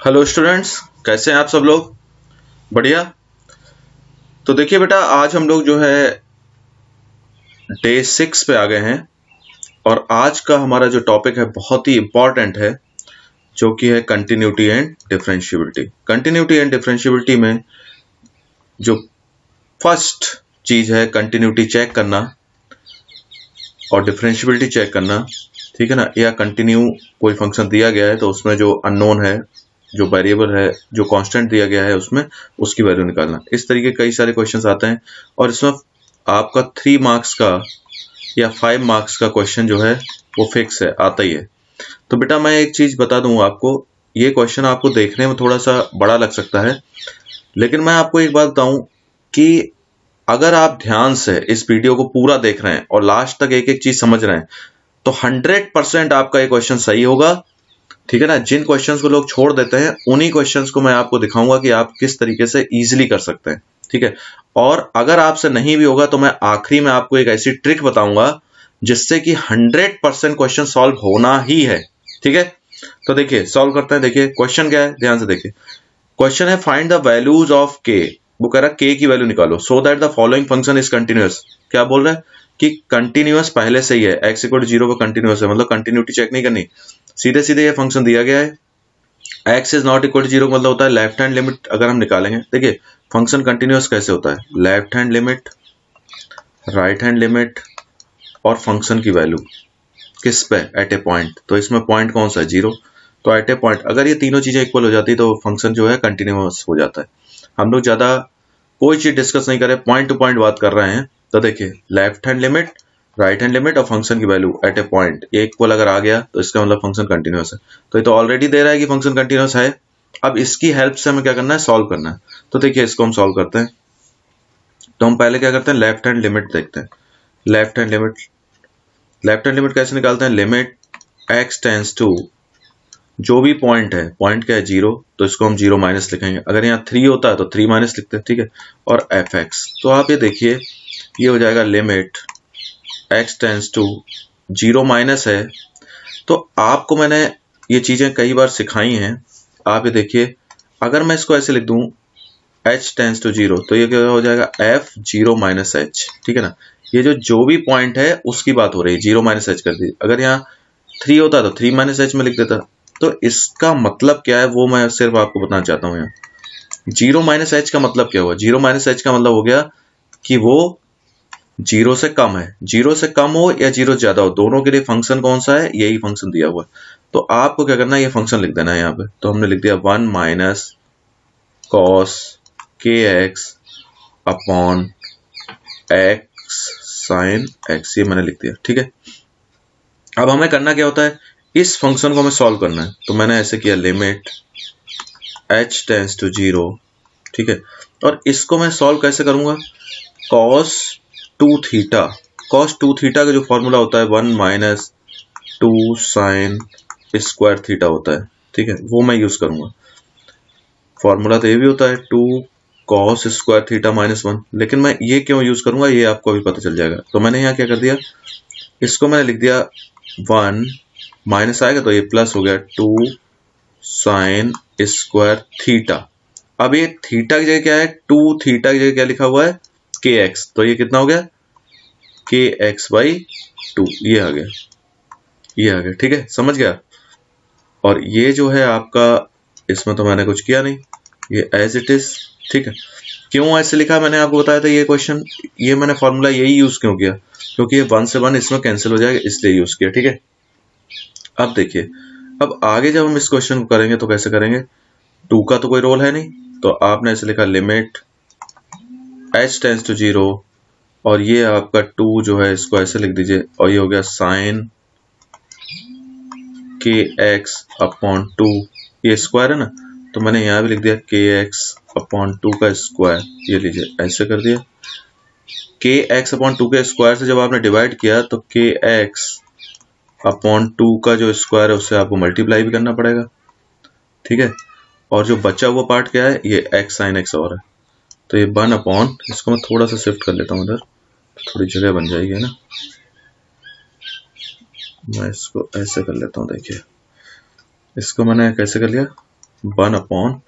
Hello students, कैसे हैं आप सब लोग? बढ़िया। तो देखिए बेटा, आज हम लोग जो है डे 6 पे आ गए हैं और आज का हमारा जो टॉपिक है बहुत ही इंपॉर्टेंट है, जो कि है continuity and differentiability. Continuity and differentiability में जो फर्स्ट चीज है कंटिन्यूटी चेक करना और डिफरेंशिएबिलिटी चेक करना, ठीक है ना। या कंटिन्यू कोई फंक्शन दिया गया है तो उसमें जो अननोन है, जो वेरिएबल है, जो कांस्टेंट दिया गया है उसमें उसकी वैल्यू निकालना। इस तरीके कई सारे क्वेश्चंस आते हैं और इसमें आपका 3 मार्क्स का या 5 मार्क्स का क्वेश्चन जो है वो फिक्स है, आता ही है। तो बेटा मैं एक चीज बता दूं आपको, ये क्वेश्चन आपको देखने में थोड़ा सा बड़ा लग सकता है, लेकिन मैं आपको एक बात बताऊं कि अगर आप ध्यान से इस वीडियो को पूरा देख रहे हैं और लास्ट तक एक एक चीज समझ रहे हैं तो 100% आपका ये क्वेश्चन सही होगा, ठीक है ना। जिन क्वेश्चंस को लोग छोड़ देते हैं उन्हीं क्वेश्चंस को मैं आपको दिखाऊंगा कि आप किस तरीके से इजीली कर सकते हैं, ठीक है। और अगर आपसे नहीं भी होगा तो मैं आखिरी में आपको एक ऐसी ट्रिक बताऊंगा जिससे कि 100% क्वेश्चन सॉल्व होना ही है, ठीक है। तो देखिए सॉल्व करते हैं। देखिए क्वेश्चन क्या है, ध्यान से देखिए। क्वेश्चन है फाइंड द वैल्यूज ऑफ के। वो कह रहा है के की वैल्यू निकालो so that the following function is continuous. क्या बोल रहा है कि कंटिन्यूअस पहले से ही है, x इक्वल टू 0 पर कंटिन्यूअस है, मतलब कंटिन्यूटी चेक नहीं करनी, सीधे सीधे ये फंक्शन दिया गया है। x is not equal to 0 मतलब होता है लेफ्ट हैंड लिमिट अगर हम निकालेंगे। देखिए फंक्शन कंटिन्यूअस कैसे होता है, left hand limit, right hand limit और फंक्शन की वैल्यू किस पे, एट ए पॉइंट। तो इसमें पॉइंट कौन सा है, 0। तो एट ए पॉइंट अगर ये तीनों चीजें इक्वल हो जाती तो फंक्शन जो है कंटिन्यूअस हो जाता है। हम लोग ज्यादा कोई चीज डिस्कस नहीं कर रहे, पॉइंट टू पॉइंट बात कर रहे हैं। तो देखिए left hand limit, right hand limit और फंक्शन की वैल्यू एट ए पॉइंट, ये इक्वल अगर आ गया तो इसका मतलब फंक्शन कंटिन्यूअस है। तो ये तो ऑलरेडी दे रहा है कि फंक्शन कंटिन्यूअस है। अब इसकी हेल्प से हमें क्या करना है, सॉल्व करना है। तो देखिए इसको हम सॉल्व करते हैं। तो हम पहले क्या करते हैं, लेफ्ट हैंड लिमिट देखते हैं। लेफ्ट हैंड लिमिट कैसे निकालते हैं, लिमिट x टेंस टू, जो भी पॉइंट है, पॉइंट क्या है 0, तो इसको हम 0 माइनस लिखेंगे। अगर यहाँ 3 होता है तो 3 माइनस लिखते हैं, ठीक है। और fx, तो आप ये देखिए ये हो जाएगा limit x tends to 0 minus है। तो आपको मैंने ये चीजें कई बार सिखाई हैं, आप ये देखिए। अगर मैं इसको ऐसे लिख दूं h टेंस टू 0 तो ये क्या हो जाएगा f 0 माइनस h, ठीक है ना। ये जो भी पॉइंट है उसकी बात हो रही है, 0 माइनस h कर दी। अगर यहाँ 3 होता तो 3 माइनस h में लिख देता। तो इसका मतलब क्या है वो मैं सिर्फ आपको बताना चाहता हूँ। यहाँ 0 माइनस h का मतलब क्या हुआ, 0 माइनस h का मतलब हो गया कि वो 0 से कम है। 0 से कम हो या 0 से ज्यादा हो, दोनों के लिए फंक्शन कौन सा है, यही फंक्शन दिया हुआ है। तो आपको क्या करना है, ये फंक्शन लिख देना है यहाँ पे। तो हमने लिख दिया 1 माइनस कॉस के x upon x sine x, ये मैंने लिख दिया, ठीक है। अब हमें करना क्या होता है, इस फंक्शन को हमें सॉल्व करना है। तो मैंने ऐसे किया लिमिट h टेंस टू 0, ठीक है। और इसको मैं सॉल्व कैसे करूंगा, cos 2 थीटा, cos 2 थीटा का जो फॉर्मूला होता है 1 माइनस 2 साइन स्क्वायर थीटा होता है, ठीक है, वो मैं यूज करूंगा। फॉर्मूला तो ये भी होता है 2 cos स्क्वायर थीटा माइनस 1, लेकिन मैं ये क्यों यूज करूंगा ये आपको अभी पता चल जाएगा। तो मैंने यहाँ क्या कर दिया, इसको मैंने लिख दिया 1 माइनस आएगा तो ये प्लस हो गया 2 साइन स्क्वायर थीटा। अब ये थीटा की जगह क्या है, 2 थीटा की जगह क्या लिखा हुआ है, के एक्स। तो ये कितना हो गया, के एक्स बाई 2, ये आ गया, ठीक है, समझ गया। और ये जो है आपका, इसमें तो मैंने कुछ किया नहीं, ये एज इट इज, ठीक है। क्यों ऐसे लिखा मैंने आपको बताया था, ये क्वेश्चन, ये मैंने फॉर्मूला यही यूज क्यों किया, क्योंकि ये 1 से 1 इसमें कैंसिल हो जाएगा, इसलिए यूज किया, ठीक है। अब देखिए, अब आगे जब हम इस क्वेश्चन को करेंगे तो कैसे करेंगे, 2 का तो कोई रोल है नहीं, तो आपने ऐसे लिखा लिमिट h टेंस टू 0, और ये आपका 2 जो है इसको ऐसे लिख दीजिए, और ये हो गया साइन के एक्स अपॉन 2, ये स्क्वायर है ना, तो मैंने यहाँ भी लिख दिया के एक्स अपॉन 2 का स्क्वायर, ये लीजिए ऐसे कर दिया। के एक्स अपॉन 2 के स्क्वायर से जब आपने डिवाइड किया तो के एक्स अपॉन 2 का जो स्क्वायर है उससे आपको मल्टीप्लाई भी करना पड़ेगा, ठीक है। और जो बचा हुआ पार्ट क्या है, ये एक्स साइन एक्स और है, तो ये 1 अपॉन, इसको मैं थोड़ा सा शिफ्ट कर लेता हूँ इधर, थोड़ी जगह बन जाएगी, है ना। मैं इसको ऐसे कर लेता हूँ, देखिए इसको मैंने कैसे कर लिया, 1 अपॉन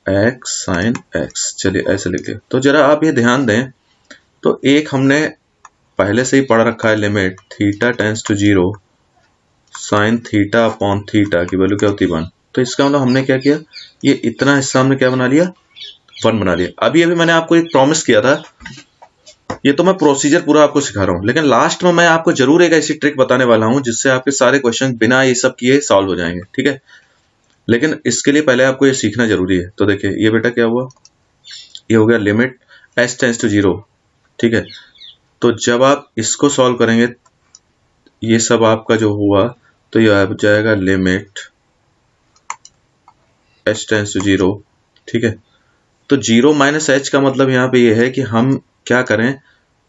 एक्स साइन एक्स। चलिए ऐसे लिख दिया। तो जरा आप ये ध्यान दें, तो एक हमने पहले से ही पढ़ रखा है, limit theta tends to 0 sine theta upon theta की वैल्यू क्या होती है 1। तो इसका मतलब हमने क्या किया, ये इतना हिस्सा हमने क्या बना लिया, 1 बना लिया। अभी मैंने आपको एक प्रॉमिस किया था, ये तो मैं प्रोसीजर पूरा आपको सिखा रहा हूँ, लेकिन लास्ट में मैं आपको जरूर एक ऐसी ट्रिक बताने वाला हूँ जिससे आपके सारे क्वेश्चन बिना ये सब किए सॉल्व हो जाएंगे, ठीक है। लेकिन इसके लिए पहले आपको ये सीखना जरूरी है। तो देखिए ये बेटा क्या हुआ, ये हो गया लिमिट एच टेंस टू 0, ठीक है। तो जब आप इसको सॉल्व करेंगे, ये सब आपका जो हुआ, तो ये आ जाएगा लिमिट एच टेंस टू 0, ठीक है। तो 0 माइनस एच का मतलब यहाँ पे ये है कि हम क्या करें,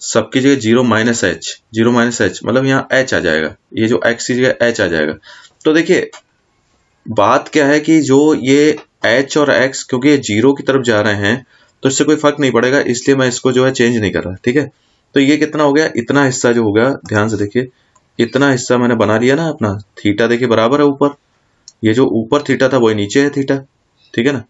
सबकी जगह 0 माइनस एच मतलब यहाँ एच आ जाएगा, ये जो एक्स की जगह एच आ जाएगा। तो देखिए बात क्या है कि जो ये एच और एक्स, क्योंकि ये 0 की तरफ जा रहे हैं तो इससे कोई फर्क नहीं पड़ेगा, इसलिए मैं इसको जो है चेंज नहीं कर रहा, ठीक है। तो ये कितना हो गया, इतना हिस्सा जो हो गया, ध्यान से देखिए, इतना हिस्सा मैंने बना लिया ना अपना, थीटा देखिए बराबर है ऊपर, ये जो ऊपर थीटा था वही नीचे है थीटा, ठीक है ना।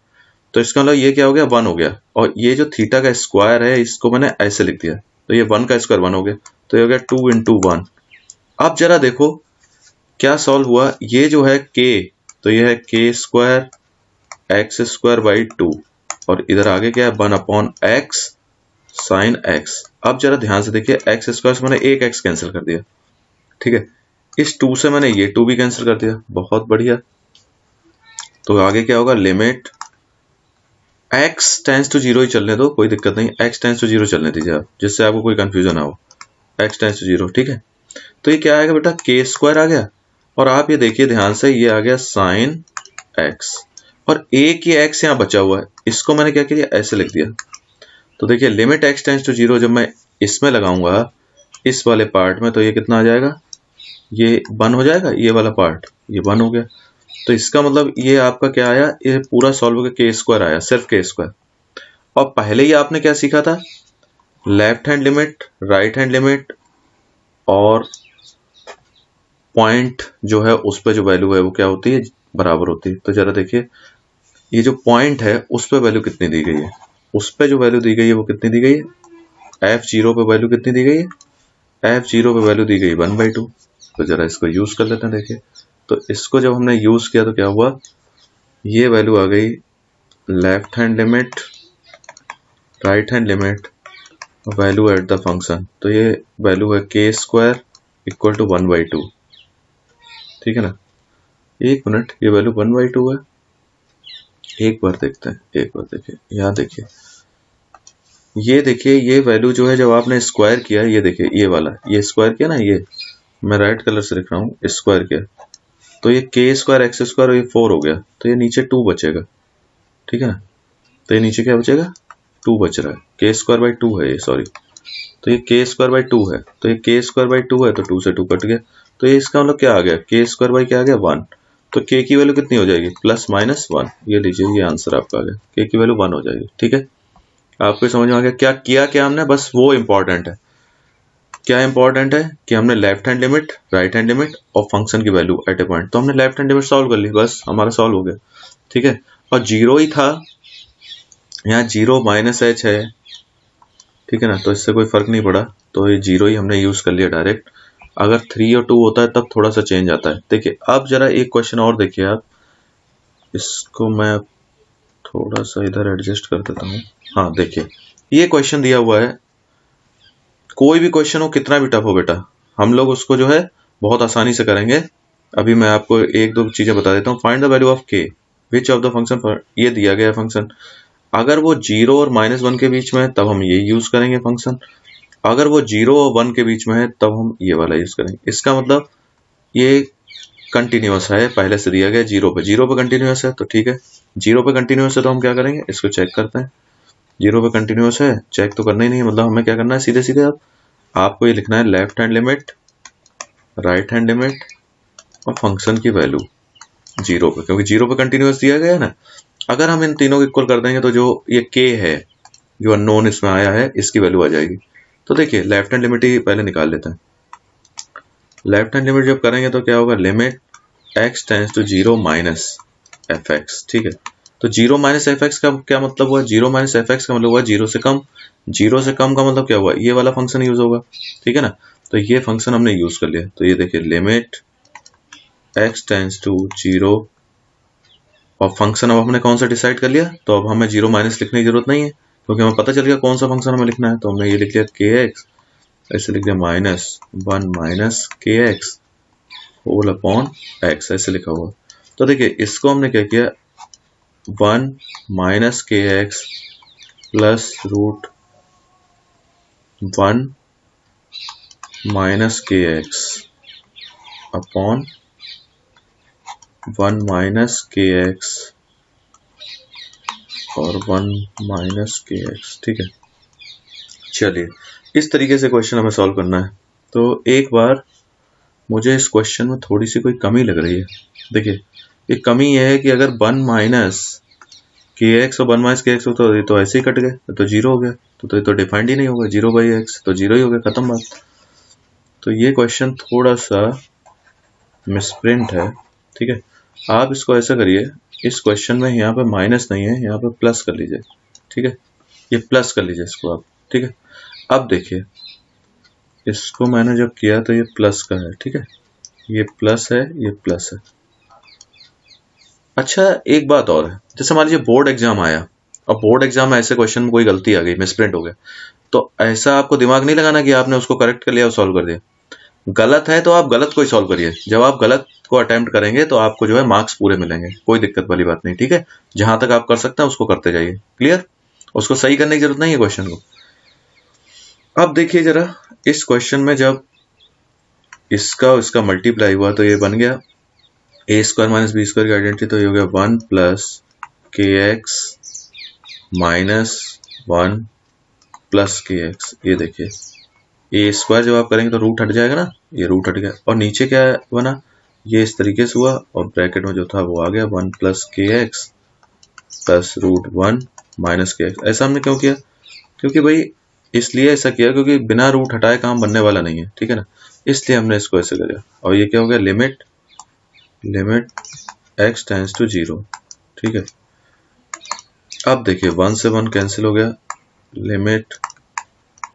तो इसका मतलब ये क्या हो गया, 1 हो गया। और ये जो थीटा का स्क्वायर है इसको मैंने ऐसे लिख दिया, तो ये 1 का स्क्वायर 1 हो गया, तो ये हो गया 2 इंटू 1। अब जरा देखो क्या सॉल्व हुआ, ये जो है के, तो ये है के स्क्वायर एक्स स्क्वायर बाई 2, और इधर आगे क्या है 1 अपॉन एक्स साइन एक्स। अब जरा ध्यान से देखिए, एक्स स्क्वायर से मैंने एक एक्स कैंसिल कर दिया, ठीक है। इस 2 से मैंने ये 2 भी कैंसिल कर दिया, बहुत बढ़िया। तो आगे क्या होगा, लिमिट एक्स टेंस टू 0 ही चलने दो, कोई दिक्कत नहीं, एक्स टेंस टू 0 चलने दीजिए आप, जिससे आपको कोई कंफ्यूजन ना हो, एक्स टेंस टू 0, ठीक है। तो ये क्या आएगा बेटा, के स्क्वायर आ गया, और आप ये देखिए ध्यान से, ये आ गया साइन एक्स, और एक ये एक्स यहाँ बचा हुआ है, इसको मैंने क्या किया, ऐसे लिख दिया। तो देखिए लिमिट एक्स टेंस टू 0 जब मैं इसमें लगाऊंगा इस वाले पार्ट में, तो ये कितना आ जाएगा, ये 1 हो जाएगा, ये वाला पार्ट ये 1 हो गया। तो इसका मतलब ये आपका क्या आया, ये पूरा सॉल्व होकर के स्क्वायर आया, सिर्फ के स्क्वायर। और पहले ही आपने क्या सीखा था, left hand limit, right hand limit, और पॉइंट जो है उस पर जो वैल्यू है वो क्या होती है, बराबर होती है। तो जरा देखिए, ये जो पॉइंट है उस पर वैल्यू कितनी दी गई है, उस पर जो वैल्यू दी गई है वो कितनी दी गई है, f0 पे वैल्यू कितनी दी गई है, f0 पे वैल्यू दी गई 1/2। तो जरा इसको यूज कर लेते हैं। देखिए तो इसको जब हमने यूज किया तो क्या हुआ, ये वैल्यू आ गई left hand limit right hand limit value at the function, तो ये वैल्यू है के स्क्वायर इक्वल टू 1/2, ठीक है ना। एक मिनट, ये वैल्यू 1/2 है, एक बार देखते हैं, एक बार देखिए, यहाँ देखिए, ये देखिए, ये वैल्यू जो है जब आपने स्क्वायर किया, ये देखिए ये वाला, ये स्क्वायर किया ना, ये मैं रेड कलर से लिख रहा हूँ, स्क्वायर किया, तो ये के स्क्वायर एक्स स्क्वायर, ये 4 हो गया, तो ये नीचे 2 बचेगा, ठीक है ना। तो ये नीचे क्या बचेगा, 2 बच रहा है, के स्क्वायर बाई 2 है ये, सॉरी, तो ये के स्क्वायर बाई 2 है, तो ये के स्क्वायर बाई 2 है, तो 2 से 2 कट गया, तो ये इसका मतलब क्या आ गया, के स्क्वायर बाई क्या आ गया 1, तो के की वैल्यू कितनी हो जाएगी, +-1, ये लीजिए, ये आंसर आपका आ गया, के की वैल्यू 1 हो जाएगी, ठीक है। आपको समझ में आ गया क्या किया, क्या हमने, बस वो इंपॉर्टेंट है, क्या इंपॉर्टेंट है कि हमने left hand limit, right hand limit और फंक्शन की वैल्यू एट ए पॉइंट, तो हमने लेफ्ट हैंड लिमिट सॉल्व कर ली, बस हमारा सॉल्व हो गया, ठीक है। और 0 ही था, यहाँ 0 माइनस एच है, ठीक है ना, तो इससे कोई फर्क नहीं पड़ा, तो ये 0 ही हमने यूज कर लिया डायरेक्ट। अगर 3 और 2 होता है तब थोड़ा सा चेंज आता है। देखिए अब जरा एक क्वेश्चन और देखिए आप, इसको मैं थोड़ा सा इधर एडजस्ट कर देता हूँ। हाँ देखिए, ये क्वेश्चन दिया हुआ है, कोई भी क्वेश्चन हो, कितना भी टफ हो बेटा, हम लोग उसको जो है बहुत आसानी से करेंगे। अभी मैं आपको एक दो चीजें बता देता हूँ। फाइंड द वैल्यू ऑफ के which of the function for, ये दिया गया फंक्शन, अगर वो 0 और -1 के बीच में है तब हम ये यूज करेंगे फंक्शन, अगर वो 0 और 1 के बीच में है तब हम ये वाला यूज करेंगे। इसका मतलब ये कंटिन्यूअस है, पहले से दिया गया 0 पे कंटिन्यूअस है, तो ठीक है, 0 पे कंटिन्यूअस है तो हम क्या करेंगे, इसको चेक करते हैं। 0 पे कंटिन्यूअस है, चेक तो करना ही नहीं है, मतलब हमें क्या करना है, सीधे सीधे आपको ये लिखना है left hand limit, right hand limit और फंक्शन की वैल्यू 0 पे, क्योंकि 0 पे कंटिन्यूअस दिया गया है ना। अगर हम इन तीनों को इक्वल कर देंगे तो जो ये के है, जो अननोन इसमें आया है, इसकी वैल्यू आ जाएगी। तो देखिए लेफ्ट हैंड लिमिट ही पहले निकाल लेते हैं। लेफ्ट हैंड लिमिट जब करेंगे तो क्या होगा, limit x tends to 0 minus f x. ठीक है, तो जीरो माइनस एफ एक्स का क्या मतलब हुआ? जीरो माइनस एफ एक्स का मतलब हुआ जीरो से कम। जीरो से कम का मतलब क्या हुआ? ये वाला फंक्शन यूज होगा। ठीक है ना, तो ये फंक्शन हमने यूज कर लिया। तो ये देखिए limit x tends to zero, और फंक्शन अब हमने कौन सा डिसाइड कर लिया, तो अब हमें जीरो माइनस लिखने की जरूरत नहीं है, क्योंकि हमें पता चल गया कौन सा फंक्शन हमें लिखना है। तो हमने ये लिख लिया के एक्स, ऐसे लिख दिया minus one minus k x whole upon x, ऐसे लिखा हुआ। तो देखिए इसको हमने क्या किया, one minus k x plus root one minus k x upon one minus k x और वन माइनस के एक्स। ठीक है, चलिए इस तरीके से क्वेश्चन हमें सॉल्व करना है। तो एक बार मुझे इस क्वेश्चन में थोड़ी सी कोई कमी लग रही है। देखिए ये कमी यह है कि अगर वन माइनस के एक्स और वन माइनस के एक्स हो तो ये तो ऐसे ही कट गए, तो जीरो हो गया, तो ये तो डिफाइंड ही नहीं होगा, जीरो बाई एक्स तो जीरो ही हो गया, खत्म बात। तो ये क्वेश्चन थोड़ा सा मिसप्रिंट है। ठीक है, आप इसको ऐसा करिए, इस क्वेश्चन में यहाँ पे माइनस नहीं है, यहाँ पे प्लस कर लीजिए। ठीक है, ये प्लस कर लीजिए इसको आप। ठीक है, अब देखिए इसको मैंने जब किया तो ये प्लस का है। ठीक है, ये प्लस है, ये प्लस है। अच्छा एक बात और है, जैसे मान लीजिए बोर्ड एग्जाम आया और बोर्ड एग्जाम में ऐसे क्वेश्चन में कोई गलती आ गई, मिसप्रिंट हो गया, तो ऐसा आपको दिमाग नहीं लगाना कि आपने उसको करेक्ट कर लिया और सॉल्व कर दिया। गलत है तो आप गलत को ही सॉल्व करिए। जब आप गलत को अटेम्प्ट करेंगे तो आपको जो है मार्क्स पूरे मिलेंगे, कोई दिक्कत वाली बात नहीं। ठीक है, जहां तक आप कर सकते हैं उसको करते जाइए। क्लियर, उसको सही करने की जरूरत नहीं है क्वेश्चन को। अब देखिए जरा इस क्वेश्चन में जब इसका मल्टीप्लाई हुआ तो ये बन गया ए स्क्वायर माइनस बी स्क्वायर की आइडेंटिटी, तो ये हो गया one plus k x minus one plus k x. ये देखिए ए स्क्वायर जब आप करेंगे तो रूट हट जाएगा ना, ये रूट हट गया, और नीचे क्या बना, ये इस तरीके से हुआ, और ब्रैकेट में जो था वो आ गया one plus k x plus root one minus k x. ऐसा हमने क्यों किया? क्योंकि भाई इसलिए ऐसा किया क्योंकि बिना रूट हटाए काम बनने वाला नहीं है। ठीक है ना, इसलिए हमने इसको ऐसे किया। और ये क्या हो गया, limit x tends to zero. ठीक है, अब देखिए वन से वन कैंसिल हो गया, limit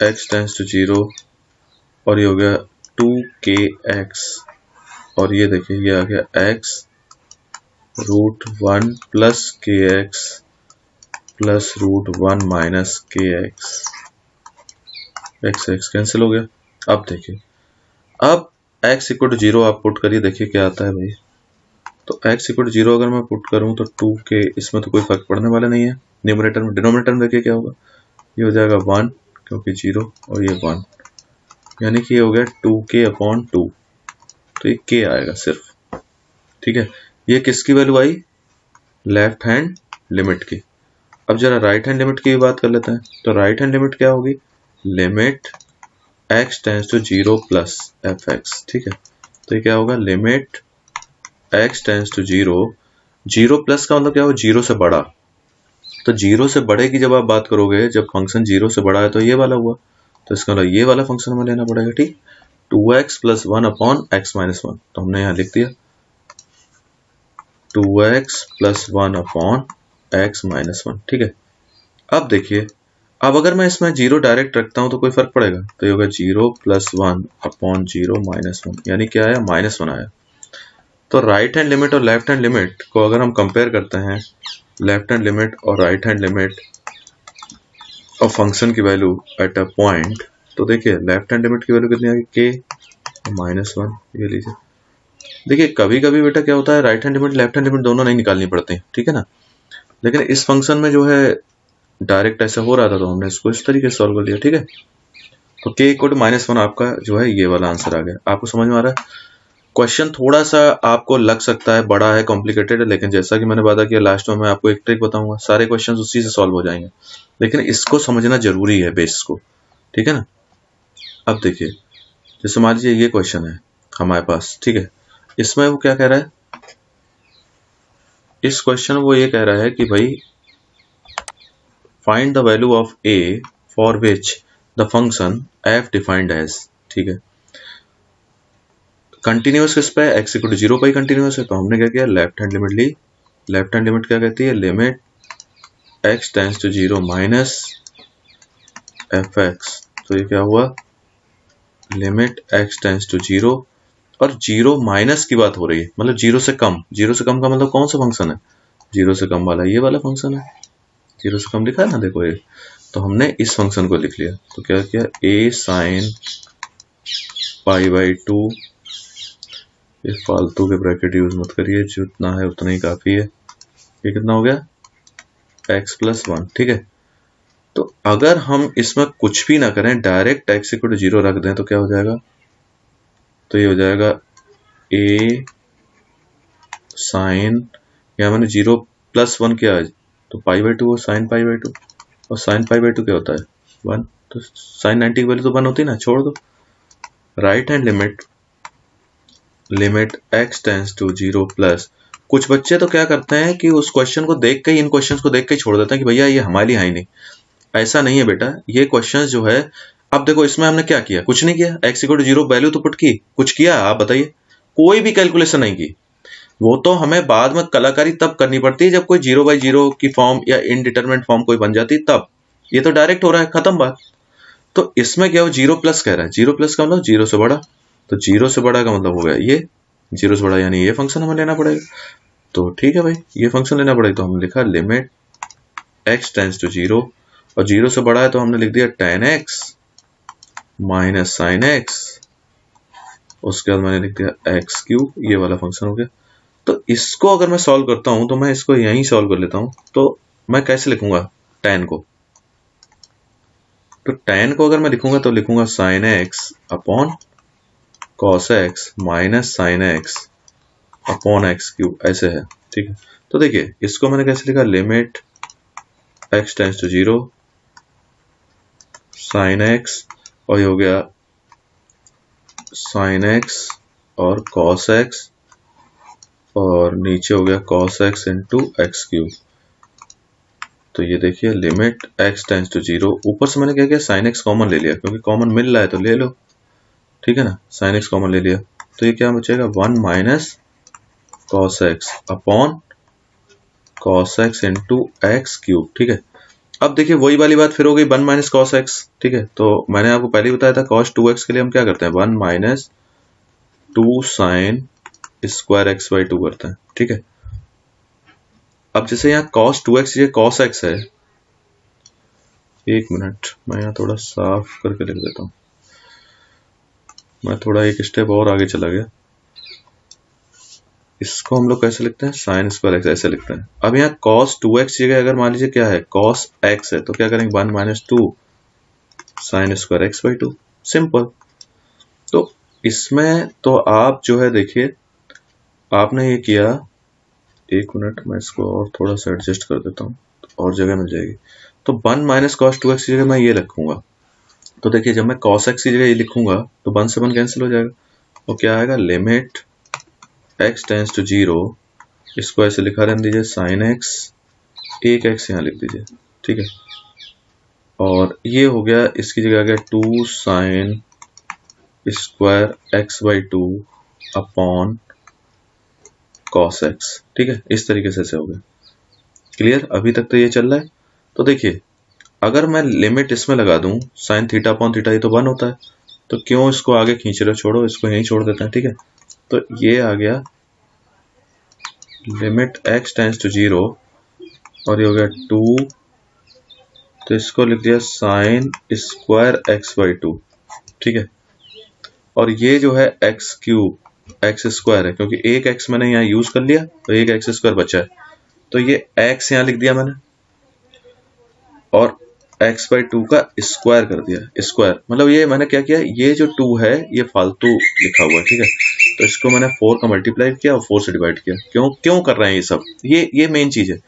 x tends to zero, और ये हो गया टू के एक्स, और ये देखिए ये आ गया x root one plus k x plus root one minus k x, x x cancel हो गया। अब देखिए अब एक्स इक्वल टू जीरो आप पुट करिए, देखिए क्या आता है भाई। तो एक्स इक्वल टू जीरो अगर मैं पुट करूं तो टू के, इसमें तो कोई फर्क पड़ने वाला नहीं है न्यूमरेटर में। डिनोमिनेटर में देखिए क्या होगा, ये हो जाएगा वन क्योंकि जीरो, और ये वन, यानी कि ये हो गया टू के अपॉन टू, तो ये के आएगा सिर्फ। ठीक है, ये किसकी वैल्यू आई, लेफ्ट हैंड लिमिट की। अब जरा राइट हैंड लिमिट की बात कर लेते हैं। तो राइट हैंड लिमिट क्या होगी, limit x tends to zero plus f x. ठीक है, तो ये क्या होगा, limit x tends to zero, zero plus का मतलब क्या हो, जीरो से बड़ा। तो जीरो से बड़े की जब आप बात करोगे, जब फंक्शन जीरो से बड़ा है तो ये वाला हुआ, तो इसका मतलब ये वाला फंक्शन हमें लेना पड़ेगा। ठीक, two x plus one upon x minus one, तो हमने यहाँ लिख दिया two x plus one upon x minus one. ठीक है, अब देखिए अब अगर मैं इसमें जीरो डायरेक्ट रखता हूं तो कोई फर्क पड़ेगा, तो ये होगा zero plus one upon zero minus one, यानी क्या आया, माइनस वन आया। तो राइट हैंड लिमिट और लेफ्ट हैंड लिमिट को अगर हम कंपेयर करते हैं, लेफ्ट हैंड लिमिट और right hand limit of function की वैल्यू एट अ पॉइंट, तो देखिए लेफ्ट हैंड लिमिट की वैल्यू कितनी आ गई, के माइनस वन। ये लीजिए, देखिए कभी कभी बेटा क्या होता है, right hand limit left hand limit दोनों नहीं निकालनी पड़ती। ठीक है ना, लेकिन इस फंक्शन में जो है डायरेक्ट ऐसा हो रहा था तो हमने इसको इस तरीके से सॉल्व कर लिया। ठीक है, तो के इक्वल टू माइनस वन आपका जो है ये वाला आंसर आ गया। आपको समझ में आ रहा है? क्वेश्चन थोड़ा सा आपको लग सकता है बड़ा है, कॉम्प्लिकेटेड है, लेकिन जैसा कि मैंने वादा किया लास्ट में मैं आपको एक ट्रिक बताऊंगा, सारे क्वेश्चन उसी से सॉल्व हो जाएंगे, लेकिन इसको समझना जरूरी है, बेस को। ठीक है ना, अब देखिए जैसे मान लीजिए ये क्वेश्चन है हमारे पास। ठीक है, इसमें वो क्या कह रहा है, इस क्वेश्चन वो ये कह रहा है कि भाई find the value of a for which the function f defined as. ठीक है, कंटिन्यूअस किस पे, एक्स इक्वल टू जीरो पर ही कंटिन्यूअस है, तो हमने क्या किया, लेफ्ट हैंड लिमिट ली लेफ्ट हैंड लिमिट क्या कहती है, limit x tends to 0 minus fx। तो ये क्या हुआ, लिमिट x टेंड्स टू 0 और 0 माइनस की बात हो रही है, मतलब 0 से कम। 0 से कम का मतलब कौन सा फंक्शन है, 0 से कम वाला ये वाला फंक्शन है। 0 से कम लिखा है ना, देखो ये। तो हमने इस फंक्शन को लिख लिया, तो क्या किया, a sin π/2, ये फालतू के ब्रैकेट यूज मत करिए, जितना है उतना ही काफी है। ये कितना हो गया, x + 1, ठीक है। तो अगर हम इसमें कुछ भी ना करें, डायरेक्ट x = 0 रख दें, तो क्या हो जाएगा, तो ये हो जाएगा a sin, या मैंने 0 + 1 किया है, तो π/2 और sin π/2, और sin π/2 क्या होता है, 1। तो sin 90 की वैल्यू तो 1 होती है ना, छोड़ दो। Right hand limit x tends to 0 plus, कुछ बच्चे तो क्या करते हैं कि उस क्वेश्चन को देख के ही, इन क्वेश्चंस को देख के छोड़ देते हैं कि भैया ये हमारे लिए है ही नहीं। ऐसा नहीं है बेटा, ये क्वेश्चंस जो है, अब देखो इसमें हमने क्या किया, कुछ नहीं किया। x = 0 वैल्यू तो पुट की, कुछ किया आप बताइए, कोई भी कैलकुलेशन नहीं की। वो तो हमें बाद में कलाकारी तब करनी पड़ती है जब कोई 0/0 की फॉर्म या इनडिटरमिनेट फॉर्म कोई बन जाती, तब। ये तो डायरेक्ट हो रहा है, खत्म बात। तो इसमें क्या हो, 0+ कह रहा है, 0+ का मतलब 0 से बड़ा, तो 0 से बड़ा का मतलब हो गया ये 0 से बड़ा, यानी ये फंक्शन हमें लेना पड़ेगा। तो ठीक है भाई, ये फंक्शन लेना पड़ेगा, तो हमने लिखा लिमिट x टेंड्स टू 0, और 0 से बड़ा है तो हमने लिख दिया tan x minus sin x, उसके बाद मैंने लिख दिया x3, ये वाला फंक्शन हो गया। तो इसको अगर मैं सॉल्व करता हूं, तो मैं इसको यहीं सॉल्व कर लेता हूं। तो मैं कैसे लिखूंगा tan को, तो tan को अगर मैं लिखूंगा तो लिखूंगा sin x upon cos x minus sin x upon x3, ऐसे है, ठीक है। तो देखिए इसको मैंने कैसे लिखा, limit x tends to 0 sin x, और ये हो गया sin x और cos x, और नीचे हो गया cos x इंटू x3। तो ये देखिए लिमिट x टेंड्स टू 0, ऊपर से मैंने क्या किया, sin x कॉमन ले लिया, क्योंकि कॉमन मिल रहा है तो ले लो, ठीक है ना। sin x कॉमन ले लिया, तो ये क्या बचेगा, 1 minus cos x upon cos x into x3, ठीक है। अब देखिए वही वाली बात फिर हो गई, 1 माइनस cos x, ठीक है। तो मैंने आपको पहले ही बताया था, cos 2x के लिए हम क्या करते हैं, 1 माइनस 2 sin स्क्वायर x/2 करते हैं, ठीक है। अब जैसे यहाँ cos 2x ये cos x है, एक मिनट मैं यहाँ थोड़ा साफ करके लिख देता हूँ, मैं थोड़ा एक स्टेप और आगे चला गया। इसको हम लोग कैसे लिखते हैं, sin स्क्वायर x ऐसे लिखते हैं। अब यहाँ cos 2x जगह अगर मान लीजिए क्या है, cos x है, तो क्या करेंगे, 1 minus 2 sin square x/2, simple. तो इसमें तो आप जो है देखिए, आपने ये किया, एक मिनट मैं इसको और थोड़ा सा एडजस्ट कर देता हूँ, और जगह मिल जाएगी। तो 1 माइनस cos 2x की जगह मैं ये लिखूंगा, तो देखिए जब मैं cos x की जगह ये लिखूंगा तो 1 से 1 कैंसिल हो जाएगा, और क्या आएगा, लिमिट x टेंड्स टू 0, इसको ऐसे लिखा रहने दीजिए sin x, एक x यहाँ लिख दीजिए, ठीक है। और ये हो गया, इसकी जगह आ गया 2 sin square x/2 upon cos x, ठीक है। इस तरीके से ऐसे हो गया, क्लियर। अभी तक तो ये चल रहा है। तो देखिए अगर मैं लिमिट इसमें लगा दूं sin थीटा अपॉन थीटा, ये तो 1 होता है, तो क्यों इसको आगे खींच रहे हो, छोड़ो इसको यहीं छोड़ देते हैं, ठीक है। तो ये आ गया लिमिट x टेंड्स टू 0, और ये हो गया 2, तो इसको लिख दिया sin स्क्वायर x/2, ठीक है। और ये जो है x3 है, क्योंकि एक x मैंने यहाँ यूज कर लिया, तो एक x² बचा है, तो ये x यहाँ लिख दिया मैंने, और x/2 का स्क्वायर कर दिया, स्क्वायर मतलब ये मैंने क्या किया, ये जो 2 है ये फालतू लिखा हुआ है, ठीक है। तो इसको मैंने 4 का मल्टीप्लाई किया और 4 से डिवाइड किया। क्यों कर रहे हैं ये सब, ये मेन चीज है।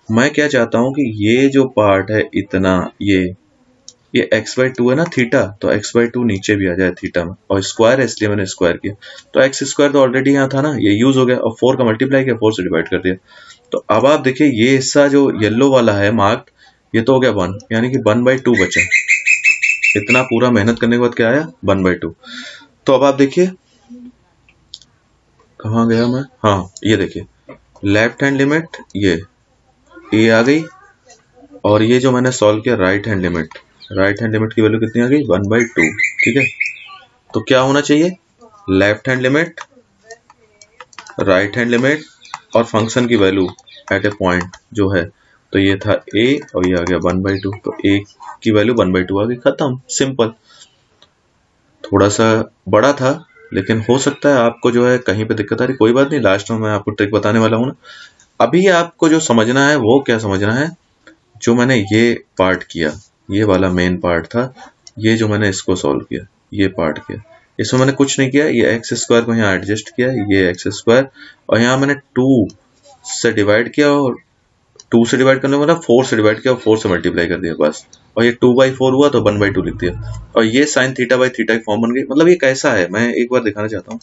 मैं क्या चाहता हूं कि ये जो पार्ट है इतना, ये x/2 है ना थीटा, तो x/2 नीचे भी आ जाए थीटा में, और स्क्वायर है इसलिए मैंने स्क्वायर किया, तो x² तो ऑलरेडी यहाँ था ना, ये यूज हो गया, और 4 का मल्टीप्लाई किया, 4 से डिवाइड कर दिया। तो अब आप देखिए ये हिस्सा जो येलो वाला है मार्क, ये तो हो गया 1, यानी कि 1/2 बचा। इतना पूरा मेहनत करने के बाद क्या आया, 1/2। तो अब आप देखिए कहाँ गया मैं, हाँ ये देखिए लेफ्ट हैंड लिमिट ये ए आ गई, और ये जो मैंने सॉल्व किया राइट हैंड लिमिट की वैल्यू कितनी आ गई 1/2। ठीक है, तो क्या होना चाहिए, left hand limit, right hand limit और फंक्शन की वैल्यू एट ए पॉइंट जो है, तो ये था a और ये आ गया 1/2, तो a की वैल्यू 1/2 आ गई, खत्म, सिंपल। थोड़ा सा बड़ा था, लेकिन हो सकता है आपको जो है कहीं पे दिक्कत आ रही, कोई बात नहीं, लास्ट में मैं आपको ट्रिक बताने वाला हूँ ना। अभी आपको जो समझना है वो क्या समझना है, जो मैंने ये पार्ट किया, ये वाला मेन पार्ट था, ये जो मैंने इसको सॉल्व किया, ये पार्ट किया, इसमें मैंने कुछ नहीं किया, ये एक्स स्क्वायर को यहाँ एडजस्ट किया, ये एक्स स्क्वायर, और यहाँ मैंने 2 से डिवाइड किया, और 2 से डिवाइड करने वाला 4 से डिवाइड किया और 4 से मल्टीप्लाई कर दिया बस, और ये 2/4 हुआ तो 1/2 लिख दिया, और ये साइन थीटा बाई थीटा की फॉर्म बन गई। मतलब ये कैसा है, मैं एक बार दिखाना चाहता हूँ।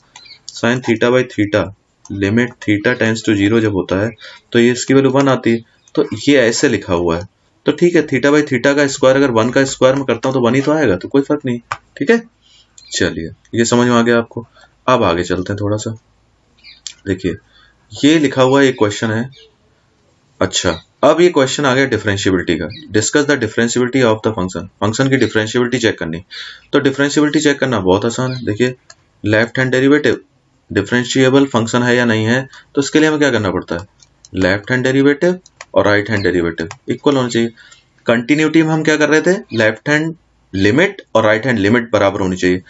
Sine theta by theta, limit theta tends to 0 जब होता है तो ये इसकी वैल्यू 1 आती है, तो ये ऐसे लिखा हुआ है, तो ठीक है, थीटा बाई थीटा का स्क्वायर अगर 1 का स्क्वायर में करता हूँ तो 1 ही तो आएगा, तो कोई फर्क नहीं। ठीक है, चलिए ये समझ में आ गया आपको। अब आगे चलते हैं थोड़ा सा, देखिए ये लिखा हुआ एक क्वेश्चन है। अच्छा, अब ये क्वेश्चन आ गया डिफरेंशियबिलिटी का, discuss the differentiability of the function, function की डिफरेंशियबिलिटी चेक करनी। तो डिफरेंशियबिलिटी चेक करना बहुत आसान है, देखिए left hand derivative differentiable function है या नहीं है, तो इसके लिए हमें क्या करना पड़ता है, लेफ्ट हैंड डेरिवेटिव और राइट हैंड डेरिवेटिव इक्वल होना चाहिए। कंटिन्यूटी में हम क्या कर रहे थे, लेफ्ट हैंड लिमिट और राइट हैंड लिमिट बराबर होनी चाहिए,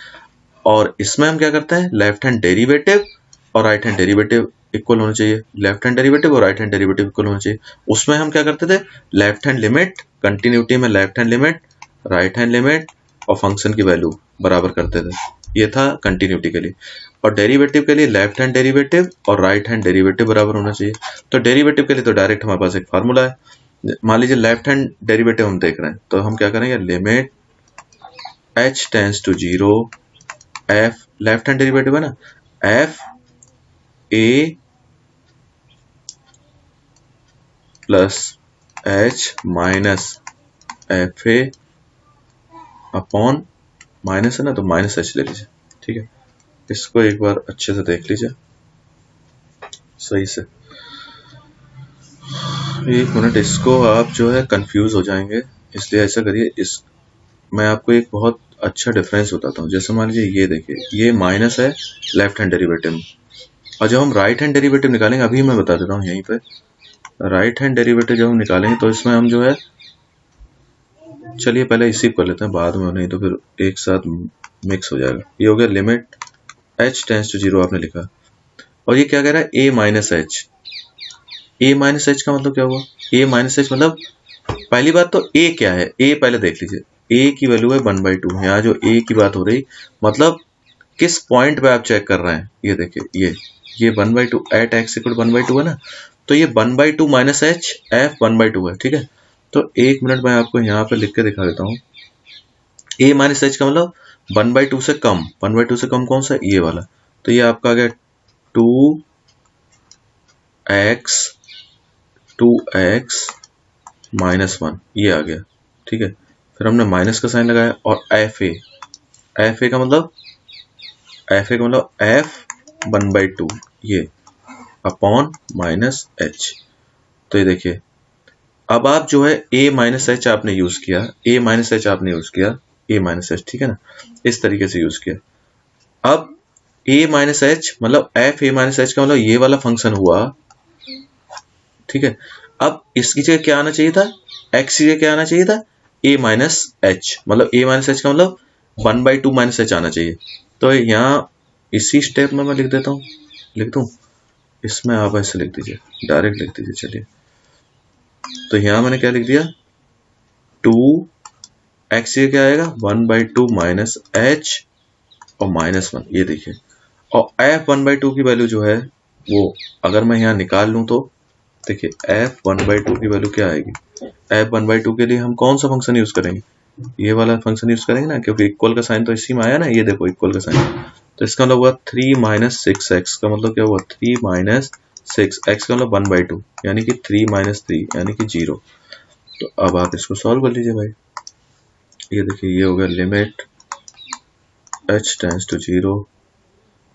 और इसमें हम क्या करते हैं, लेफ्ट हैंड डेरिवेटिव और राइट हैंड डेरिवेटिव इक्वल होना चाहिए, लेफ्ट हैंड डेरिवेटिव और राइट हैंड डेरिवेटिव इक्वल होना चाहिए। उसमें हम क्या करते थे, लेफ्ट हैंड लिमिट, कंटिन्यूटी में left hand limit, right hand limit और फंक्शन की वैल्यू बराबर करते थे, ये था कंटिन्यूटी के लिए। और डेरिवेटिव के लिए लेफ्ट हैंड डेरिवेटिव और राइट हैंड डेरिवेटिव बराबर होना चाहिए। तो डेरिवेटिव के लिए तो डायरेक्ट हमारे पास एक फार्मूला है, मान लीजिए लेफ्ट हैंड डेरिवेटिव हम देख रहे हैं, तो हम क्या करेंगे, limit h tends to 0 f, left hand derivative है ना, f a plus h minus f a upon, minus है ना तो माइनस h ले लीजिए। ठीक है, इसको एक बार अच्छे से देख लीजिए सही से, एक मिनट, इसको आप जो है कंफ्यूज हो जाएंगे, इसलिए ऐसा करिए, इस मैं आपको एक बहुत अच्छा डिफरेंस बताता हूँ। जैसे मान लीजिए ये देखिए, ये माइनस है लेफ्ट हैंड डेरिवेटिव में, और जब हम राइट हैंड डेरिवेटिव निकालेंगे, अभी मैं बता देता हूँ यहीं पे, राइट हैंड डेरिवेटिव जब हम निकालेंगे तो इसमें हम जो है, चलिए पहले इसी कर लेते हैं, बाद में नहीं तो फिर एक साथ मिक्स हो जाएगा। ये हो गया लिमिट h टेंड्स टू 0 आपने लिखा, और ये क्या कह रहा है, a minus H, a minus H का मतलब क्या हुआ, a माइनस एच मतलब पहली बात तो a क्या है, a पहले देख लीजिए, a की वैल्यू है 1/2, यहाँ जो a की बात हो रही, मतलब किस पॉइंट पे आप चेक कर रहे हैं, ये देखिए ये 1/2 एट एक्स इक्वल 1/2 है ना, तो ये 1/2 माइनस एच एफ 1/2 है। ठीक है, तो एक मिनट मैं आपको यहाँ पे लिख के दिखा देता हूँ, a माइनस एच का मतलब 1/2 से कम, 1/2 से कम कौन सा, ये वाला, तो ये आपका आ गया 2x माइनस 1, ये आ गया। ठीक है, फिर हमने माइनस का साइन लगाया, और एफ ए का मतलब f 1/2 ये अपॉन माइनस एच। तो ये देखिए, अब आप जो है a माइनस एच आपने यूज किया, a माइनस एच ठीक है ना, इस तरीके से यूज किया। अब a माइनस एच मतलब f a माइनस एच का मतलब ये वाला फंक्शन हुआ। ठीक है, अब इसकी जगह क्या आना चाहिए था, x की जगह क्या आना चाहिए था, a माइनस एच, मतलब a माइनस एच का मतलब 1/2 माइनस एच आना चाहिए। तो यहाँ इसी स्टेप में मैं लिख देता हूँ, लिख दूं, इसमें आप ऐसे लिख दीजिए, डायरेक्ट लिख दीजिए। चलिए, तो यहाँ मैंने क्या लिख दिया, 2x ये क्या आएगा 1/2 माइनस एच और माइनस 1, ये देखिए, और f 1/2 की वैल्यू जो है वो अगर मैं यहाँ निकाल लूँ तो देखिए f 1/2 की वैल्यू क्या आएगी, f 1/2 के लिए हम कौन सा फंक्शन यूज करेंगे, ये वाला फंक्शन यूज करेंगे ना, क्योंकि इक्वल का साइन तो इसी में आया ना, ये देखो इक्वल का साइन, तो इसका मतलब हुआ 3 माइनस 6x का मतलब क्या हुआ, 3 माइनस 6x का मतलब 1/2 यानी कि 3 माइनस 3 यानी कि 0। तो अब आप इसको सॉल्व कर लीजिए भाई, ये देखिए ये हो गया लिमिट h टेंड्स टू 0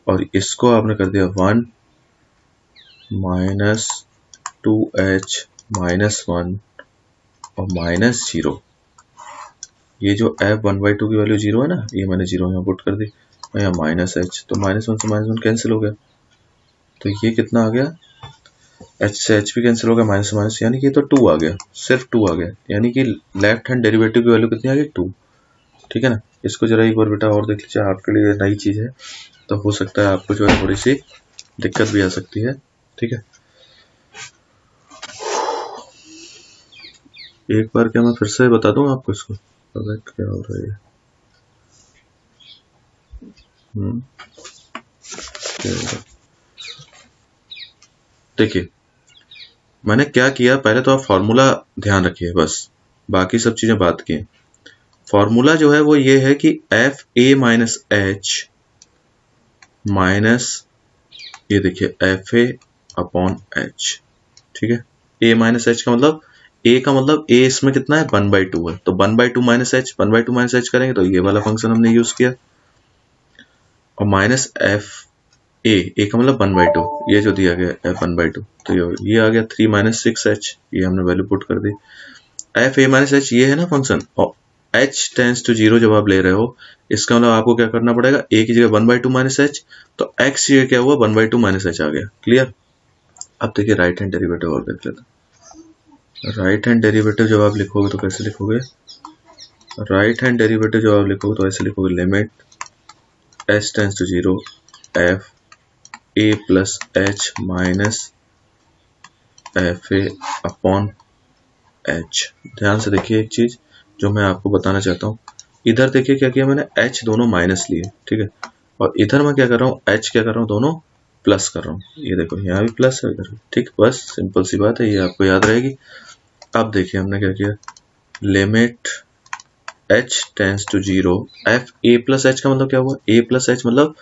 और इसको आपने कर दिया 1 माइनस 2h माइनस 1 और माइनस 0। ये जो f1/2 की वैल्यू 0 है ना, ये मैंने 0 यहाँ पुट कर दी और यहाँ माइनस h, तो माइनस 1 से माइनस 1 कैंसिल हो गया, तो ये कितना आ गया, h से h भी कैंसिल हो गया, माइनस से माइनस, यानी कि तो 2 आ गया, सिर्फ 2 आ गया, यानी कि लेफ्ट हैंड डेरिवेटिव की वैल्यू कितनी आ गई, 2। ठीक है ना। इसको जरा एक बार बेटा और देख लीजिए, आपके लिए नई चीज़ है तो हो सकता है आपको जो है थोड़ी सी दिक्कत भी आ सकती है। ठीक है, एक बार क्या मैं फिर से बता दूं आपको इसको, अगर क्या हो रहा है, देखिए मैंने क्या किया, पहले तो आप फॉर्मूला ध्यान रखिए, बस बाकी सब चीजें बात की। फॉर्मूला जो है वो ये है कि F A minus H minus, ये देखिए एफ ए अपॉन एच। ठीक है, ए माइनस एच का मतलब, ए का मतलब ए इसमें कितना है, 1/2 है, तो 1/2 माइनस एच, 1/2 माइनस एच करेंगे तो ये वाला फंक्शन हमने यूज किया, और माइनस एफ ए का मतलब 1/2, ये जो दिया गया एफ 1/2, तो ये आ गया 3 माइनस 6h, ये हमने वैल्यू पुट कर दी। एफ ए माइनस एच ये है ना फंक्शन, और h टेंस टू 0 जब आप ले रहे हो, इसका मतलब आपको क्या करना पड़ेगा, a की जगह 1/2 माइनस एच, तो x ये क्या हुआ, 1/2 माइनस एच आ गया। क्लियर। अब देखिए राइट हैंड डेरिवेटिव और देख लेते हैं। राइट हैंड डेरिवेटिव जब आप लिखोगे तो कैसे लिखोगे, राइट हैंड डेरिवेटिव जब आप लिखोगे तो ऐसे लिखोगे, limit h tends to 0 f a plus h minus f a upon h. ध्यान से देखिए एक चीज जो मैं आपको बताना चाहता हूँ, इधर देखिए क्या किया मैंने, h दोनों माइनस लिए, ठीक है, और इधर मैं क्या कर रहा हूँ, h क्या कर रहा हूँ, दोनों प्लस कर रहा हूँ, ये देखो यहाँ भी प्लस है इधर, ठीक, बस सिंपल सी बात है, ये आपको याद रहेगी। अब देखिए हमने क्या किया, limit h tends to 0 f a plus h का मतलब क्या हुआ, a प्लस एच मतलब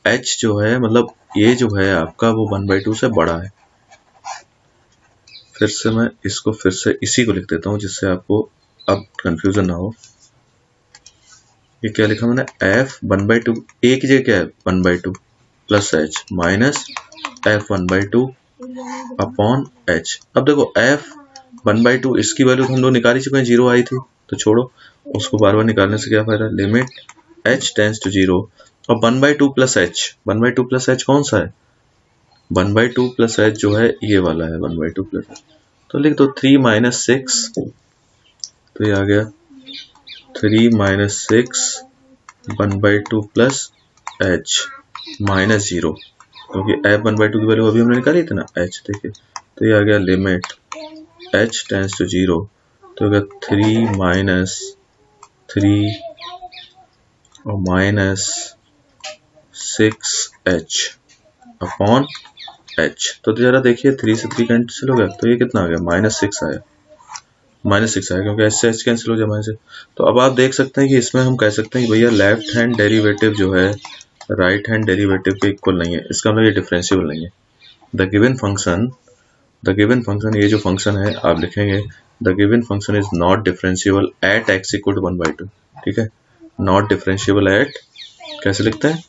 h जो है, मतलब ये जो है आपका वो 1/2 से बड़ा है। फिर से मैं इसको फिर से इसी को लिख देता हूँ जिससे आपको अब कंफ्यूजन ना हो। ये क्या लिखा मैंने, f 1/2, a की जगह क्या है 1/2 plus h minus f 1/2 upon h। अब देखो f 1/2 इसकी वैल्यू हम लोग निकाल ही चुके हैं, 0 आई थी, तो छोड़ो उसको बार बार निकालने से क्या फायदा, लिमिट h टेंस टू 0 और 1/2 प्लस h, 1/2 प्लस h कौन सा है, 1/2 प्लस h जो है ये वाला है 1/2 प्लस, तो लिख दो 3 माइनस 6, तो ये आ गया 3 माइनस 6 1/2 प्लस h माइनस 0, क्योंकि f 1/2 की वैल्यू अभी हमने निकाली थी ना h, देखिए तो ये आ गया लिमिट h टेंस टू 0, तो होगा 3 माइनस 3 और माइनस 6h अपॉन h। तो जरा देखिए 3 से 3 कैंसिल हो गया, तो ये कितना आ गया, -6 आया, -6 आया, क्योंकि h से h कैंसिल हो जाए माइनस से। तो अब आप देख सकते हैं कि इसमें हम कह सकते हैं कि भैया लेफ्ट हैंड डेरिवेटिव जो है राइट हैंड डेरिवेटिव के इक्वल नहीं है, इसका मतलब ये डिफरेंशिएबल नहीं है। द गिवन फंक्शन, ये जो फंक्शन है आप लिखेंगे, the given function is not differentiable at x equal to 1/2। ठीक है, नॉट डिफरेंशिएबल एट, कैसे लिखते हैं,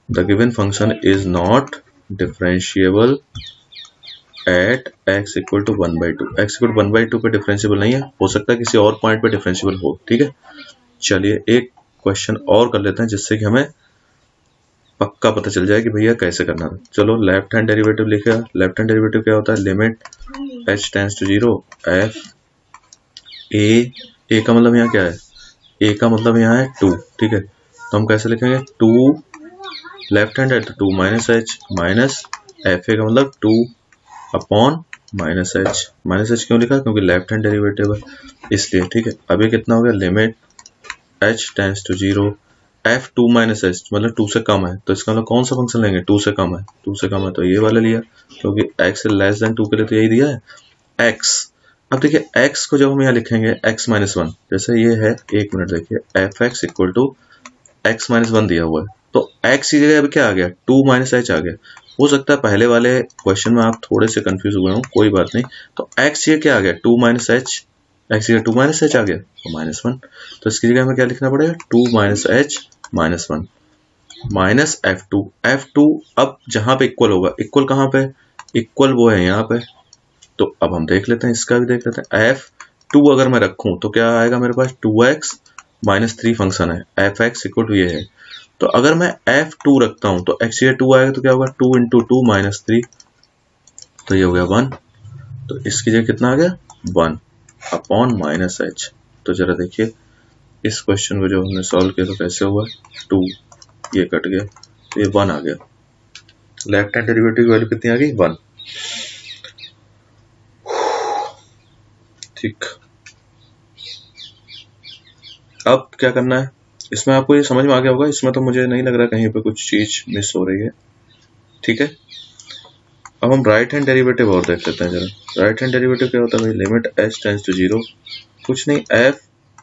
the given function is not differentiable at x equal to 1/2, x equal to 1/2 पे डिफरेंशिएबल नहीं है, हो सकता है किसी और पॉइंट पे डिफरेंशिएबल हो। ठीक है, चलिए एक क्वेश्चन और कर लेते हैं जिससे कि हमें पक्का पता चल जाए कि भैया कैसे करना है। चलो लेफ्ट हैंड डेरिवेटिव लिखा, लेफ्ट हैंड डेरिवेटिव क्या होता है, limit h tends to 0 f a का मतलब यहाँ क्या है, a का मतलब यहाँ है 2। ठीक है, तो हम कैसे लिखेंगे, 2 लेफ्ट हैंड है तो 2 माइनस h माइनस एफ ए का मतलब 2 अपॉन माइनस एच क्यों लिखा, क्योंकि लेफ्ट हैंड डेरिवेटिव है इसलिए। ठीक है, अब ये कितना हो गया, limit h tends to 0 f 2 minus h मतलब 2 से कम है, तो इसका मतलब कौन सा फंक्शन लेंगे, 2 से कम है, 2 से कम है तो ये वाला लिया, क्योंकि x लेस देन 2 के लिए तो यही दिया है x। अब देखिए x को जब हम यहाँ लिखेंगे x माइनस 1, जैसे ये है, एक मिनट देखिए, f x equal to x minus 1 दिया हुआ है, तो x की जगह अब क्या आ गया, 2 माइनस एच आ गया। हो सकता है पहले वाले क्वेश्चन में आप थोड़े से कंफ्यूज हुए हो, कोई बात नहीं, तो x ये क्या आ गया, 2 माइनस एच, x की जगह 2 माइनस एच आ गया तो -1, तो इसकी जगह हमें क्या लिखना पड़ेगा, 2 minus H minus 1 minus f2। अब जहां पे इक्वल होगा, इक्वल कहां पे, इक्वल वो है यहाँ पे। तो अब हम देख लेते हैं, इसका भी देख लेते हैं। f2 अगर मैं रखूं तो क्या आएगा मेरे पास, 2x माइनस 3 फंक्शन है, fx इक्वल टू ये है। तो अगर मैं f2 रखता हूं तो x ये 2 आएगा तो क्या होगा, 2 इंटू 2 माइनस 3, तो ये हो गया 1। तो इसकी जगह कितना आ गया, 1 अपॉन माइनस h। तो जरा देखिए इस क्वेश्चन को जो हमने सॉल्व किया तो कैसे हुआ, 2 ये कट गया तो ये 1 आ गया। लेफ्ट हैंड डेरिवेटिव की वैल्यू कितनी आ गई, 1। ठीक, अब क्या करना है, इसमें आपको ये समझ में आ गया होगा, इसमें तो मुझे नहीं लग रहा कहीं पे कुछ चीज मिस हो रही है। ठीक है, अब हम राइट हैंड डेरिवेटिव और देख लेते हैं जरा। राइट हैंड डेरिवेटिव क्या होता है भाई, लिमिट h टेंड्स टू 0, कुछ नहीं f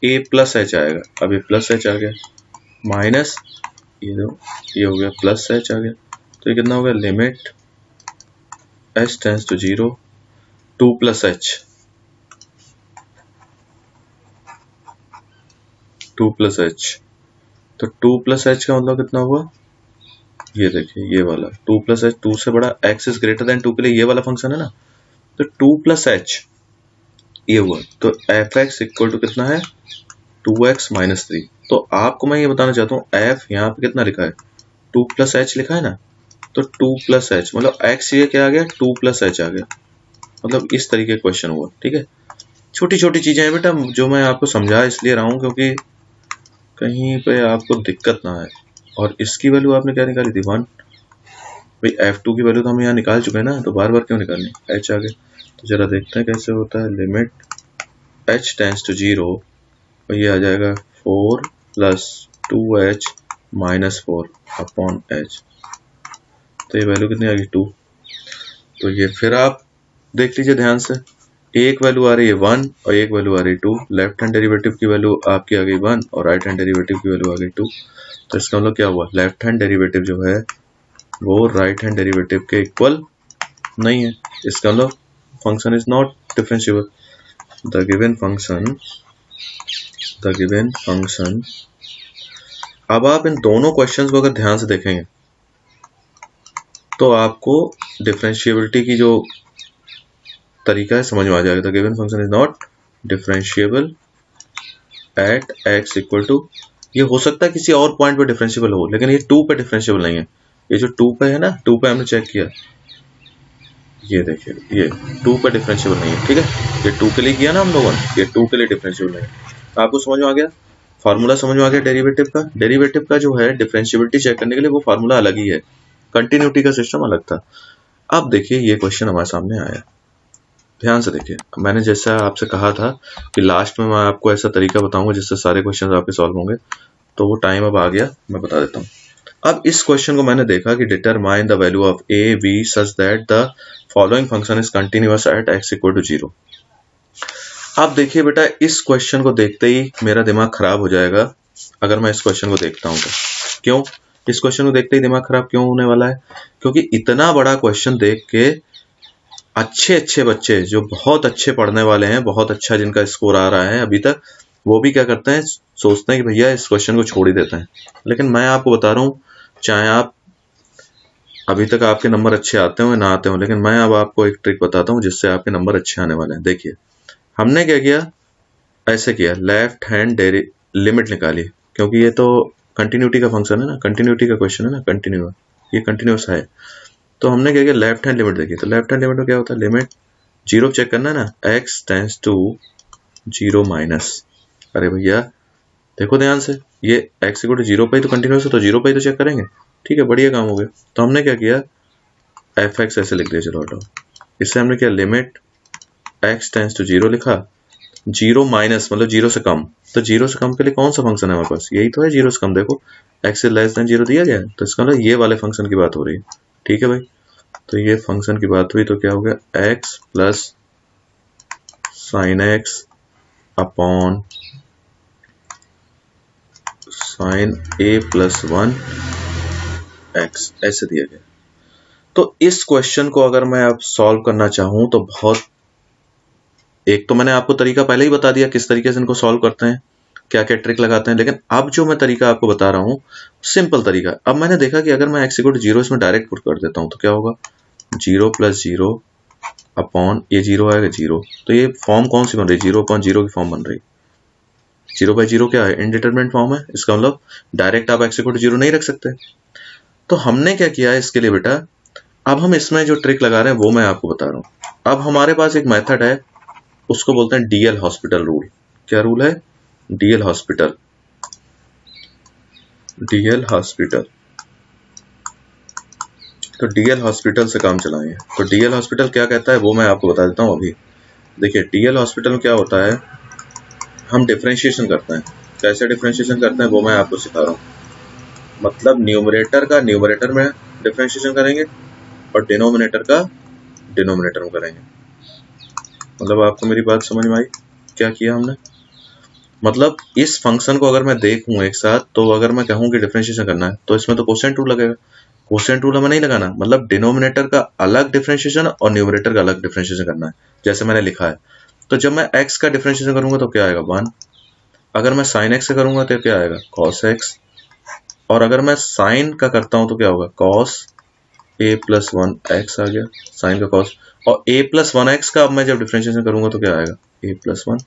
a प्लस h आएगा। अब ये प्लस h आ गया, माइनस ये हो गया प्लस h आ गया। तो ये कितना हो गया, limit h tends to 0 2 plus h, 2 plus h। तो 2 प्लस h का मतलब कितना हुआ, ये देखिए ये वाला 2 प्लस h, 2 से बड़ा, x इज ग्रेटर देन 2 के लिए ये वाला फंक्शन है ना। तो 2 प्लस h ये हुआ, तो fx इक्वल टू कितना है, 2x माइनस 3। तो आपको मैं ये बताना चाहता हूँ f यहाँ पे कितना लिखा है, 2 प्लस h लिखा है ना। तो 2 प्लस h मतलब x ये क्या आ गया, 2 प्लस h आ गया। मतलब इस तरीके का क्वेश्चन हुआ। ठीक है, छोटी छोटी चीजें हैं बेटा जो मैं आपको समझा इसलिए रहा हूँ क्योंकि कहीं पे आपको दिक्कत ना आए। और इसकी वैल्यू आपने क्या निकाली थी, 1। भाई f2 की वैल्यू तो हम यहाँ निकाल चुके हैं ना, तो बार बार क्यों निकालनी, h आ गया। तो जरा देखते हैं कैसे होता है, लिमिट h टेंड्स टू 0 और ये आ जाएगा 4 plus 2h minus 4 upon h। तो ये वैल्यू कितनी आ गई, 2। तो ये फिर आप देख लीजिए ध्यान से, एक वैल्यू आ रही है 1 और एक वैल्यू आ रही है 2। लेफ्ट हैंड डेरिवेटिव की वैल्यू आपकी आ गई 1 और राइट हैंड डेरिवेटिव की वैल्यू आ गई 2। तो इसका मतलब क्या हुआ, लेफ्ट हैंड डेरिवेटिव जो है वो राइट हैंड डेरिवेटिव के इक्वल नहीं है। इसका मतलब function is not differentiable. The given function, अब आप इन दोनों क्वेश्चंस को अगर ध्यान से देखेंगे तो आपको डिफरेंशिएबिलिटी की जो तरीका है समझ में आ जाएगा। The given function is not differentiable at x equal to, ये हो सकता है किसी और पॉइंट पे डिफरेंशिएबल हो लेकिन ये 2 पे डिफरेंशिएबल नहीं है। ये जो 2 पे है ना, 2 पे हमने चेक किया, ये देखिए ये 2 पे डिफरेंशिएबल नहीं है। ठीक है, ये 2 के लिए किया ना हम लोगों ने, ये 2 के लिए डिफरेंशिएबल नहीं है। आपको समझ में आ गया, फार्मूला समझ में आ गया डेरिवेटिव का। डेरिवेटिव का जो है डिफरेंशिएबिलिटी चेक करने के लिए वो फार्मूला अलग ही है, कंटिन्यूटी का सिस्टम अलग था। अब देखिए ये क्वेश्चन हमारे सामने आया, ध्यान से देखिए। मैंने जैसा आपसे कहा था कि लास्ट में मैं आपको ऐसा तरीका बताऊंगा जिससे सारे क्वेश्चन आपके सॉल्व होंगे, तो वो टाइम अब आ गया, मैं बता देता हूँ। अब इस क्वेश्चन को मैंने देखा कि determine the value of a b such that the following function is continuous at x equal to 0। अब देखिए बेटा इस क्वेश्चन को देखते ही मेरा दिमाग खराब हो जाएगा अगर मैं इस क्वेश्चन को देखता हूं तो। क्यों इस क्वेश्चन को देखते ही दिमाग खराब क्यों होने वाला है, क्योंकि इतना बड़ा क्वेश्चन देख के अच्छे अच्छे बच्चे जो बहुत अच्छे पढ़ने वाले हैं, बहुत अच्छा जिनका स्कोर आ रहा है अभी तक, वो भी क्या करते हैं, सोचते हैं कि भैया इस क्वेश्चन को छोड़ ही देते हैं। लेकिन मैं आपको बता रहा हूँ, चाहे आप अभी तक आपके नंबर अच्छे आते हो ना आते हो, लेकिन मैं अब आपको एक ट्रिक बताता हूँ जिससे आपके नंबर अच्छे आने वाले हैं। देखिए हमने क्या किया, ऐसे किया, लेफ्ट हैंड लिमिट निकाली, क्योंकि ये तो कंटिन्यूटी का फंक्शन है ना, कंटिन्यूटी का क्वेश्चन है ना, कंटिन्यू ये कंटिन्यूस है। तो हमने क्या किया, लेफ्ट हैंड लिमिट देखी। तो लेफ्ट हैंड लिमिट में क्या होता है, लिमिट 0 चेक करना है ना, x टेंड्स टू 0 माइनस। अरे भैया देखो ध्यान से, ये x इक्वल टू 0 पे ही तो कंटिन्यूस है, तो 0 पे ही तो चेक करेंगे। ठीक है, बढ़िया काम हो गया। तो हमने क्या किया, fx ऐसे लिख दिया, चलो हटाओ। इससे हमने क्या, लिमिट x टेंड्स टू 0 लिखा, 0 माइनस मतलब 0 से कम। तो 0 से कम के लिए कौन सा फंक्शन है हमारे पास, यही तो है 0 से कम। देखो x इज लेस देन 0 दिया गया है, तो इसका मतलब ये वाले फंक्शन की बात हो रही है। ठीक है भाई, तो ये फंक्शन की बात हुई, तो क्या हो गया, x plus sign x upon sine a plus 1 x ऐसे दिया गया। तो इस क्वेश्चन को अगर मैं अब सॉल्व करना चाहूं तो बहुत, एक तो मैंने आपको तरीका पहले ही बता दिया किस तरीके से इनको सॉल्व करते हैं, क्या क्या ट्रिक लगाते हैं, लेकिन अब जो मैं तरीका आपको बता रहा हूँ सिंपल तरीका। अब मैंने देखा कि अगर मैं x इक्वल टू 0 इसमें डायरेक्ट पुट कर देता हूँ तो क्या होगा, जीरो प्लस जीरो अपॉन ये जीरो आएगा जीरो। तो ये फॉर्म कौन सी बन रही है? जीरो अपॉन जीरो की फॉर्म बन रही है। जीरो बाई जीरो क्या है? इनडिटरमिनेट फॉर्म है। इसका मतलब डायरेक्ट आप एक्स इक्वल टू जीरो नहीं रख सकते। तो हमने क्या किया है इसके लिए बेटा, अब हम इसमें जो ट्रिक लगा रहे हैं वो मैं आपको बता रहा हूँ। अब हमारे पास एक मेथड है, उसको बोलते हैं डीएल हॉस्पिटल रूल। क्या रूल है? DL hospital. DL hospital. तो डीएल हॉस्पिटल से काम चलाएंगे। तो डीएल हॉस्पिटल क्या कहता है वो मैं आपको बता देता हूँ अभी। देखिए डीएल हॉस्पिटल में क्या होता है, हम डिफरेंशिएशन करते हैं। कैसे डिफरेंशिएशन करते हैं वो मैं आपको सिखा रहा हूँ। मतलब न्यूमरेटर का न्यूमरेटर में डिफरेंशिएशन करेंगे और डिनोमिनेटर का डिनोमिनेटर में करेंगे। मतलब आपको मेरी बात समझ में आई क्या किया हमने? मतलब इस फंक्शन को अगर मैं देखूं एक साथ, तो अगर मैं कहूं कि डिफरेंशिएशन करना है तो इसमें तो कोसेंट रूल लगेगा। कोसेंट रूल हमें नहीं लगाना, मतलब डिनोमिनेटर का अलग डिफरेंशिएशन और न्यूमरेटर का अलग डिफरेंशिएशन करना है, जैसे मैंने लिखा है। तो जब मैं x का डिफरेंशिएशन करूंगा तो क्या आएगा? 1। अगर मैं साइन x से करूंगा तो क्या आएगा? cos x। और अगर मैं साइन का करता हूं तो क्या होगा? cos a प्लस 1x आ गया, साइन का cos। और a प्लस 1x का अब मैं जब डिफरेंशिएशन करूंगा तो क्या आएगा? a plus 1।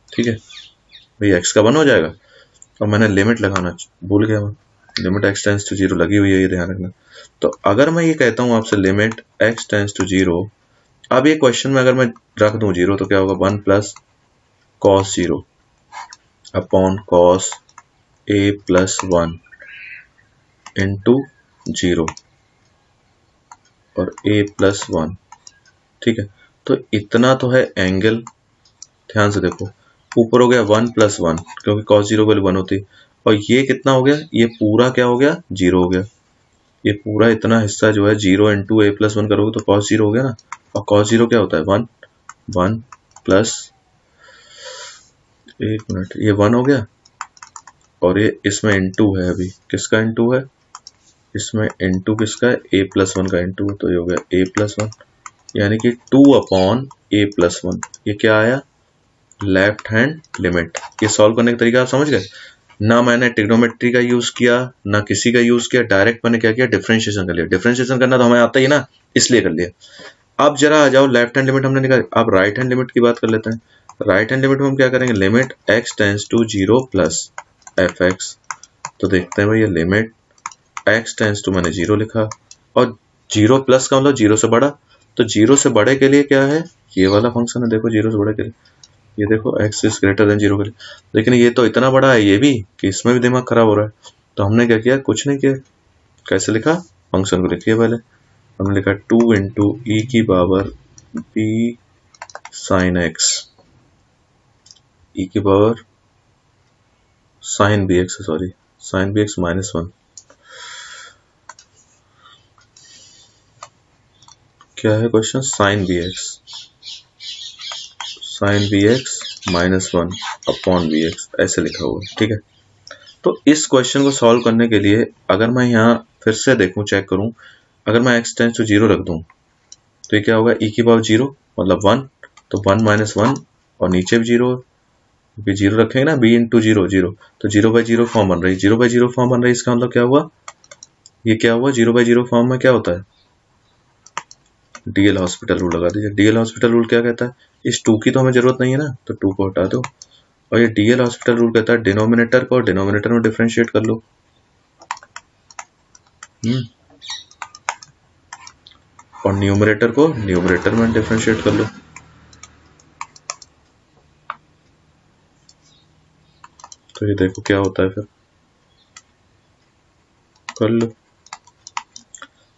ठीक है भाई, x का 1 हो जाएगा। और मैंने लिमिट लगाना भूल गया, मैं limit x tends to zero लगी हुई है, ये ध्यान रखना। तो अगर मैं ये कहता हूं आपसे limit x tends to zero, अब ये क्वेश्चन में अगर मैं रख दूं जीरो तो क्या होगा? 1 plus cos zero upon cos a plus 1 into zero और a प्लस 1। ठीक है, तो इतना तो है एंगल। ध्यान से देखो, ऊपर हो गया 1 प्लस 1 क्योंकि कॉस जीरो वैल्यू 1 होती है। और ये कितना हो गया? ये पूरा क्या हो गया? जीरो हो गया। ये पूरा इतना हिस्सा जो है जीरो इंटू a प्लस 1 करोगे तो कॉस जीरो हो गया ना। और कॉस जीरो क्या होता है? 1। 1 प्लस, एक मिनट, ये 1 हो गया और ये इसमें इंटू है। अभी किसका इंटू है? इसमें इंटू किसका है? a प्लस 1 का इंटू। तो ये हो गया a प्लस 1, यानी कि 2 अपॉन a प्लस 1। ये क्या आया? Left hand limit. ये सॉल्व करने का तरीका आप समझ गए ना? मैंने ट्रिग्नोमेट्री का यूज किया ना किसी का यूज किया, डायरेक्ट मैंने क्या किया? डिफरेंशिएशन कर लिया। डिफरेंशिएशन करना तो हमें आता ही ना, इसलिए कर लिया। अब जरा आ जाओ, लेफ्ट हैंड लिमिट हमने निकाली, अब राइट हैंड लिमिट की बात कर लेते हैं। राइट हैंड लिमिट में हम क्या करेंगे? Limit x tends to zero plus fx। तो देखते हैं भाई, ये लिमिट x टेंस टू मैंने जीरो लिखा और जीरो प्लस का मतलब जीरो से बड़ा। तो जीरो से बड़े के लिए क्या है? ये वाला फंक्शन है। देखो जीरो से बड़े के लिए ये देखो x is greater than zero के लिए। लेकिन ये तो इतना बड़ा है ये भी कि इसमें भी दिमाग खराब हो रहा है। तो हमने क्या किया? कुछ नहीं किया। कैसे लिखा? फंक्शन को लिखिए पहले। हमने लिखा 2 इंटू ई की power b sine x, e की power sine bx, sorry sine bx minus 1। क्या है question? Sine bx minus 1 upon bx, ऐसे लिखा हुआ है। ठीक है, तो इस क्वेश्चन को सॉल्व करने के लिए अगर मैं यहाँ फिर से देखूं, चेक करूं, अगर मैं x टेंस टू जीरो रख दूं तो ये क्या होगा? e की पावर जीरो मतलब 1। तो 1 माइनस 1 और नीचे भी जीरो, क्योंकि जीरो रखेंगे ना, b इंटू जीरो जीरो, तो जीरो बाई जीरो फॉर्म बन रही। जीरो बाई जीरो फॉर्म बन रही, इसका मतलब क्या हुआ? ये क्या हुआ? जीरो बाई जीरो फॉर्म में क्या होता है? डीएल हॉस्पिटल रूल लगा दीजिए। डीएल हॉस्पिटल रूल क्या कहता है? इस 2 की तो हमें जरूरत नहीं है ना, तो 2 को हटा दो। और ये डीएल हॉस्पिटल रूल कहता है डिनोमिनेटर को डिनोमिनेटर में डिफरेंशिएट कर लो। और न्यूमरेटर को न्यूमरेटर में डिफरेंशिएट कर लो। तो ये देखो क्या होता है, फिर कर लो।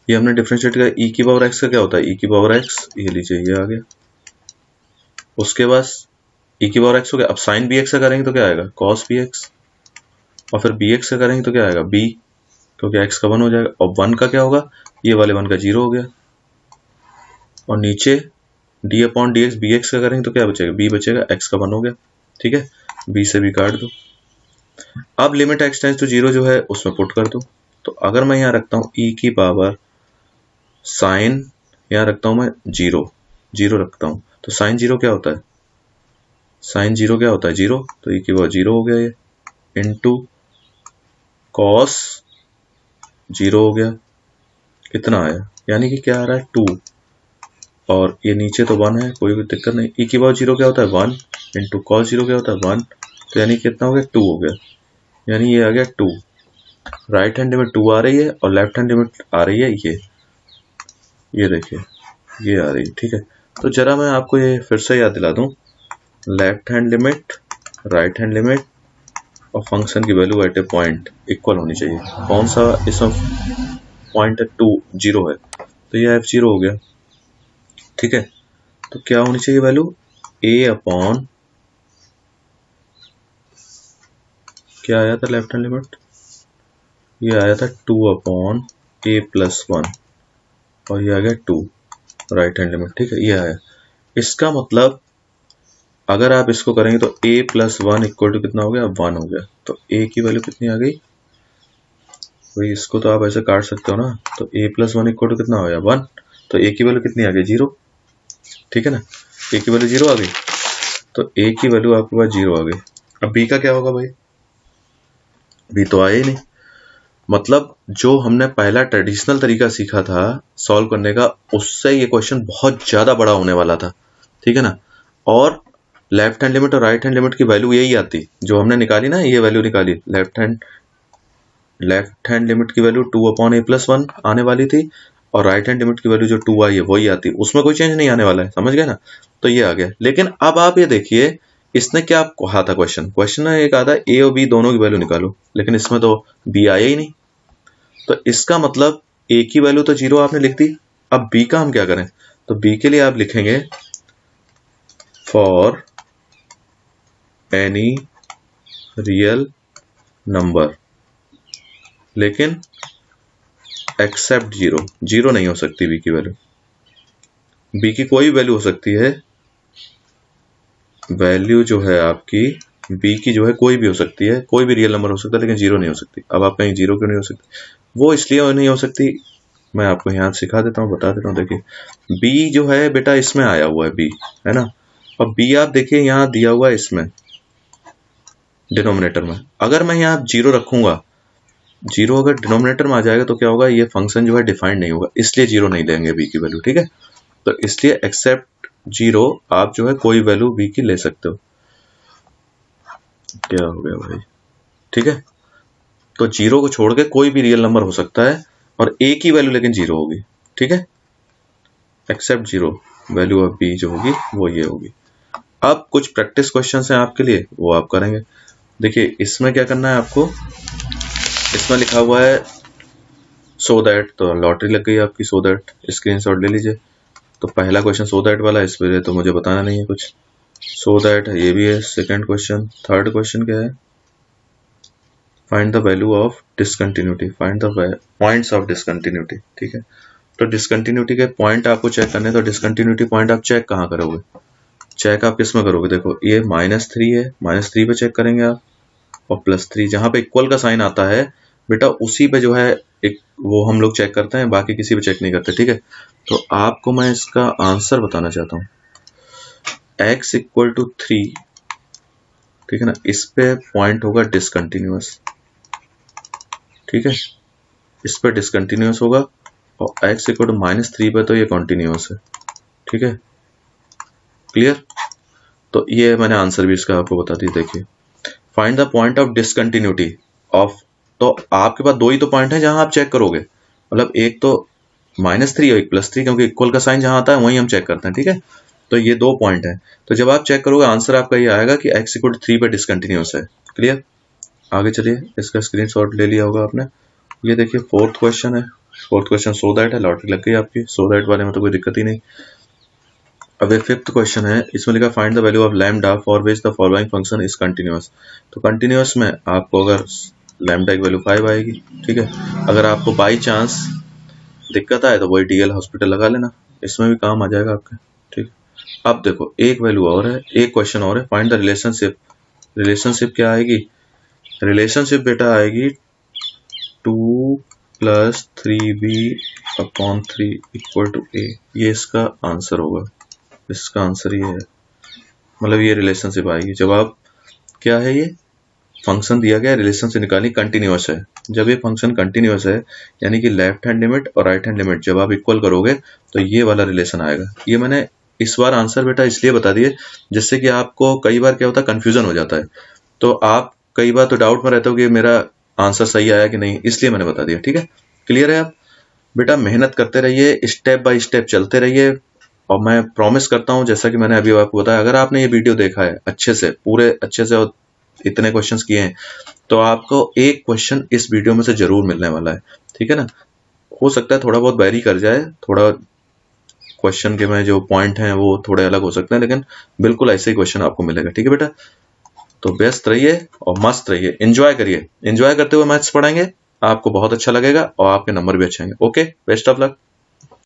ये हमने डिफरेंशिएट किया। ई की पावर एक्स का क्या होता है? ई की पावर एक्स, ये लीजिए ये आ गया। उसके बाद ई की पावर एक्स हो गया। अब साइन बी एक्स का करेंगे तो क्या आएगा? Cos b x. और फिर बी एक्स का करेंगे तो क्या आएगा? बी, क्योंकि एक्स का 1 हो जाएगा। और 1 का क्या होगा? ये वाले 1 का 0 हो गया। और नीचे d upon d x, b x का करेंगे तो क्या बचेगा? बी बचेगा, एक्स का 1 हो गया। ठीक है, बी से बी काट दो। अब limit x tends to zero जो है उसमें पुट कर दो। तो अगर मैं यहाँ रखता हूँ ई की पावर साइन, यहाँ रखता हूँ मैं जीरो, जीरो रखता हूँ, तो साइन जीरो क्या होता है? साइन जीरो क्या होता है? जीरो। तो ई की पावर जीरो हो गया ये, इंटू कॉस जीरो हो गया। कितना आया? यानी कि क्या आ रहा है 2, और ये नीचे तो 1 है, कोई भी दिक्कत नहीं। e की पावर 0 क्या होता है 1 इंटू कॉस 0 क्या होता है 1, तो यानी कितना हो गया 2 हो गया, यानी ये आ गया 2। राइट हैंड लिमिट 2 आ रही है और लेफ्ट हैंड लिमिट आ रही है ये देखिए ये आ रही है, ठीक है। तो जरा मैं आपको ये फिर से याद दिला दूं, left hand limit, right hand limit और फंक्शन की वैल्यू एट ए पॉइंट इक्वल होनी चाहिए। कौन सा इसमें पॉइंट है 2 0 है, तो ये f0 हो गया, ठीक है। तो क्या होनी चाहिए वैल्यू a अपॉन, क्या आया था लेफ्ट हैंड लिमिट, ये आया था 2 अपॉन a प्लस 1 और ये आ गया 2 राइट हैंड लिमिट, ठीक है, ये आया। इसका मतलब अगर आप इसको करेंगे तो a प्लस 1 इक्वल टू कितना हो गया 1 हो गया। तो a की वैल्यू कितनी आ गई भाई, इसको तो आप ऐसे काट सकते हो ना, तो a प्लस 1 इक्वल टू कितना हो गया 1, तो a की वैल्यू कितनी आ गई 0, ठीक है ना, a की वैल्यू 0 आ गई, तो a की वैल्यू आपके पास 0 आ गई। अब b का क्या होगा भाई, b तो आया ही नहीं। मतलब जो हमने पहला ट्रेडिशनल तरीका सीखा था सॉल्व करने का, उससे ये क्वेश्चन बहुत ज्यादा बड़ा होने वाला था, ठीक है ना। और लेफ्ट हैंड लिमिट और राइट हैंड लिमिट की वैल्यू यही आती जो हमने निकाली ना, ये वैल्यू निकाली, लेफ्ट हैंड लिमिट की वैल्यू 2 अपॉन a प्लस 1 आने वाली थी, और राइट हैंड लिमिट की वैल्यू जो 2 आई है वही आती, उसमें कोई चेंज नहीं आने वाला है, समझ गए ना। तो ये आ गया। लेकिन अब आप ये देखिए इसने क्या कहा था, क्वेश्चन ने ये कहा था a और b दोनों की वैल्यू निकालो, लेकिन इसमें तो b आया ही नहीं। तो इसका मतलब a की वैल्यू तो 0 आपने लिख दी। अब b का हम क्या करें, तो b के लिए आप लिखेंगे फॉर एनी रियल नंबर, लेकिन एक्सेप्ट 0, 0 नहीं हो सकती b की वैल्यू, b की कोई वैल्यू हो सकती है, वैल्यू जो है आपकी b की जो है कोई भी हो सकती है, कोई भी रियल नंबर हो सकता है, लेकिन 0 नहीं हो सकती। अब आप कहीं 0 क्यों नहीं हो सकती, वो इसलिए नहीं हो सकती, मैं आपको यहाँ सिखा देता हूँ, बता देता हूँ। देखिए b जो है बेटा इसमें आया हुआ है b, है ना, और b आप देखिए यहाँ दिया हुआ है इसमें डिनोमिनेटर में। अगर मैं यहाँ 0 रखूंगा, 0 अगर डिनोमिनेटर में आ जाएगा तो क्या होगा, ये फंक्शन जो है डिफाइंड नहीं होगा, इसलिए 0 नहीं लेंगे b की वैल्यू, ठीक है। तो इसलिए एक्सेप्ट 0 आप जो है कोई वैल्यू b की ले सकते हो। क्या हो गया भाई, ठीक है। तो 0 को छोड़ के कोई भी रियल नंबर हो सकता है, और a की वैल्यू लेकिन 0 होगी, ठीक है। एक्सेप्ट 0 वैल्यू ऑफ b जो होगी वो ये होगी। अब कुछ प्रैक्टिस क्वेश्चंस हैं आपके लिए, वो आप करेंगे। देखिए इसमें क्या करना है आपको, इसमें लिखा हुआ है सो दैट, तो लॉटरी लग गई आपकी, सो दैट स्क्रीनशॉट ले लीजिए। तो पहला क्वेश्चन सो दैट वाला है, इस पर तो मुझे बताना नहीं है कुछ, सो दैट है, ये भी है। सेकंड क्वेश्चन, थर्ड क्वेश्चन क्या है, find the value of discontinuity, find the points of discontinuity, ठीक है। तो डिसकंटिन्यूटी के पॉइंट आपको चेक करने, तो डिसकंटिन्यूटी पॉइंट आप चेक कहाँ करोगे, चेक आप किस में करोगे, देखो ये -3 है, -3 पे चेक करेंगे आप, और +3 जहां पे इक्वल का साइन आता है बेटा उसी पे जो है एक वो हम लोग चेक करते हैं, बाकी किसी पे चेक नहीं करते, ठीक है। तो आपको मैं इसका आंसर बताना चाहता हूँ, x इक्वल टू 3, ठीक है ना, इस पे पॉइंट होगा डिसकंटिन्यूअस, ठीक है, इस पे डिसकंटिन्यूअस होगा, और x इक्वल टू -3 पे तो ये कॉन्टिन्यूअस है, ठीक है, क्लियर। तो ये मैंने आंसर भी इसका आपको बता दी। देखिए find the point of discontinuity of, तो आपके पास दो ही तो पॉइंट है जहां आप चेक करोगे, मतलब एक तो -3 और एक +3, क्योंकि इक्वल का साइन जहां आता है वहीं हम चेक करते हैं, ठीक है। तो ये दो पॉइंट है, तो जब आप चेक करोगे आंसर आपका ये आएगा कि x इक्वल टू 3 पे डिसकंटिन्यूअस है, क्लियर। आगे चलिए, इसका स्क्रीनशॉट ले लिया होगा आपने। ये देखिए फोर्थ क्वेश्चन है, फोर्थ क्वेश्चन सो दैट है, लॉटरी लग गई आपकी, सो दैट वाले में तो कोई दिक्कत ही नहीं। अब एक फिफ्थ क्वेश्चन है, इसमें लिखा find the value of lambda for which the following function is continuous. तो कंटिन्यूअस में आपको अगर लैम्डा की वैल्यू 5 आएगी, ठीक है। अगर आपको बाई चांस दिक्कत आए तो वही डीएल हॉस्पिटल लगा लेना, इसमें भी काम आ जाएगा आपके, ठीक। अब देखो एक वैल्यू और है, एक क्वेश्चन और है, फाइंड द रिलेशनशिप। रिलेशनशिप क्या आएगी, रिलेशनशिप बेटा आएगी 2 + 3b upon 3 equal to a, ये इसका आंसर होगा, इसका आंसर ये है, मतलब ये रिलेशनशिप आएगी। जवाब क्या है ये, फंक्शन दिया गया, रिलेशन से निकाली, कंटिन्यूअस है। जब ये फंक्शन कंटिन्यूअस है यानी कि लेफ्ट हैंड लिमिट और राइट हैंड लिमिट जब आप इक्वल करोगे तो ये वाला रिलेशन आएगा। ये मैंने इस बार आंसर बेटा इसलिए बता दिए जिससे कि आपको कई बार क्या होता है, कंफ्यूजन हो जाता है। तो आप कई बार तो डाउट में रहते हो कि मेरा आंसर सही आया कि नहीं, इसलिए मैंने बता दिया। ठीक है, क्लियर है आप? बेटा मेहनत करते रहिए, स्टेप बाय स्टेप चलते रहिए, और मैं प्रॉमिस करता हूं जैसा कि मैंने अभी आपको बताया, अगर आपने ये वीडियो देखा है अच्छे से, पूरे अच्छे से, और इतने क्वेश्चंस किए हैं, तो आपको एक क्वेश्चन इस वीडियो में से जरूर मिलने वाला है। ठीक है ना? हो सकता है थोड़ा बहुत वैरी कर जाए, थोड़ा क्वेश्चन के में जो पॉइंट हैं वो थोड़े अलग हो सकते हैं, लेकिन बिल्कुल ऐसे ही क्वेश्चन आपको मिलेगा। ठीक है बेटा, तो व्यस्त रहिए और मस्त रहिए, एंजॉय करिए। एंजॉय करते हुए मैथ्स पढ़ाएंगे, आपको बहुत अच्छा लगेगा और आपके नंबर भी अच्छे आएंगे। Okay, best of luck.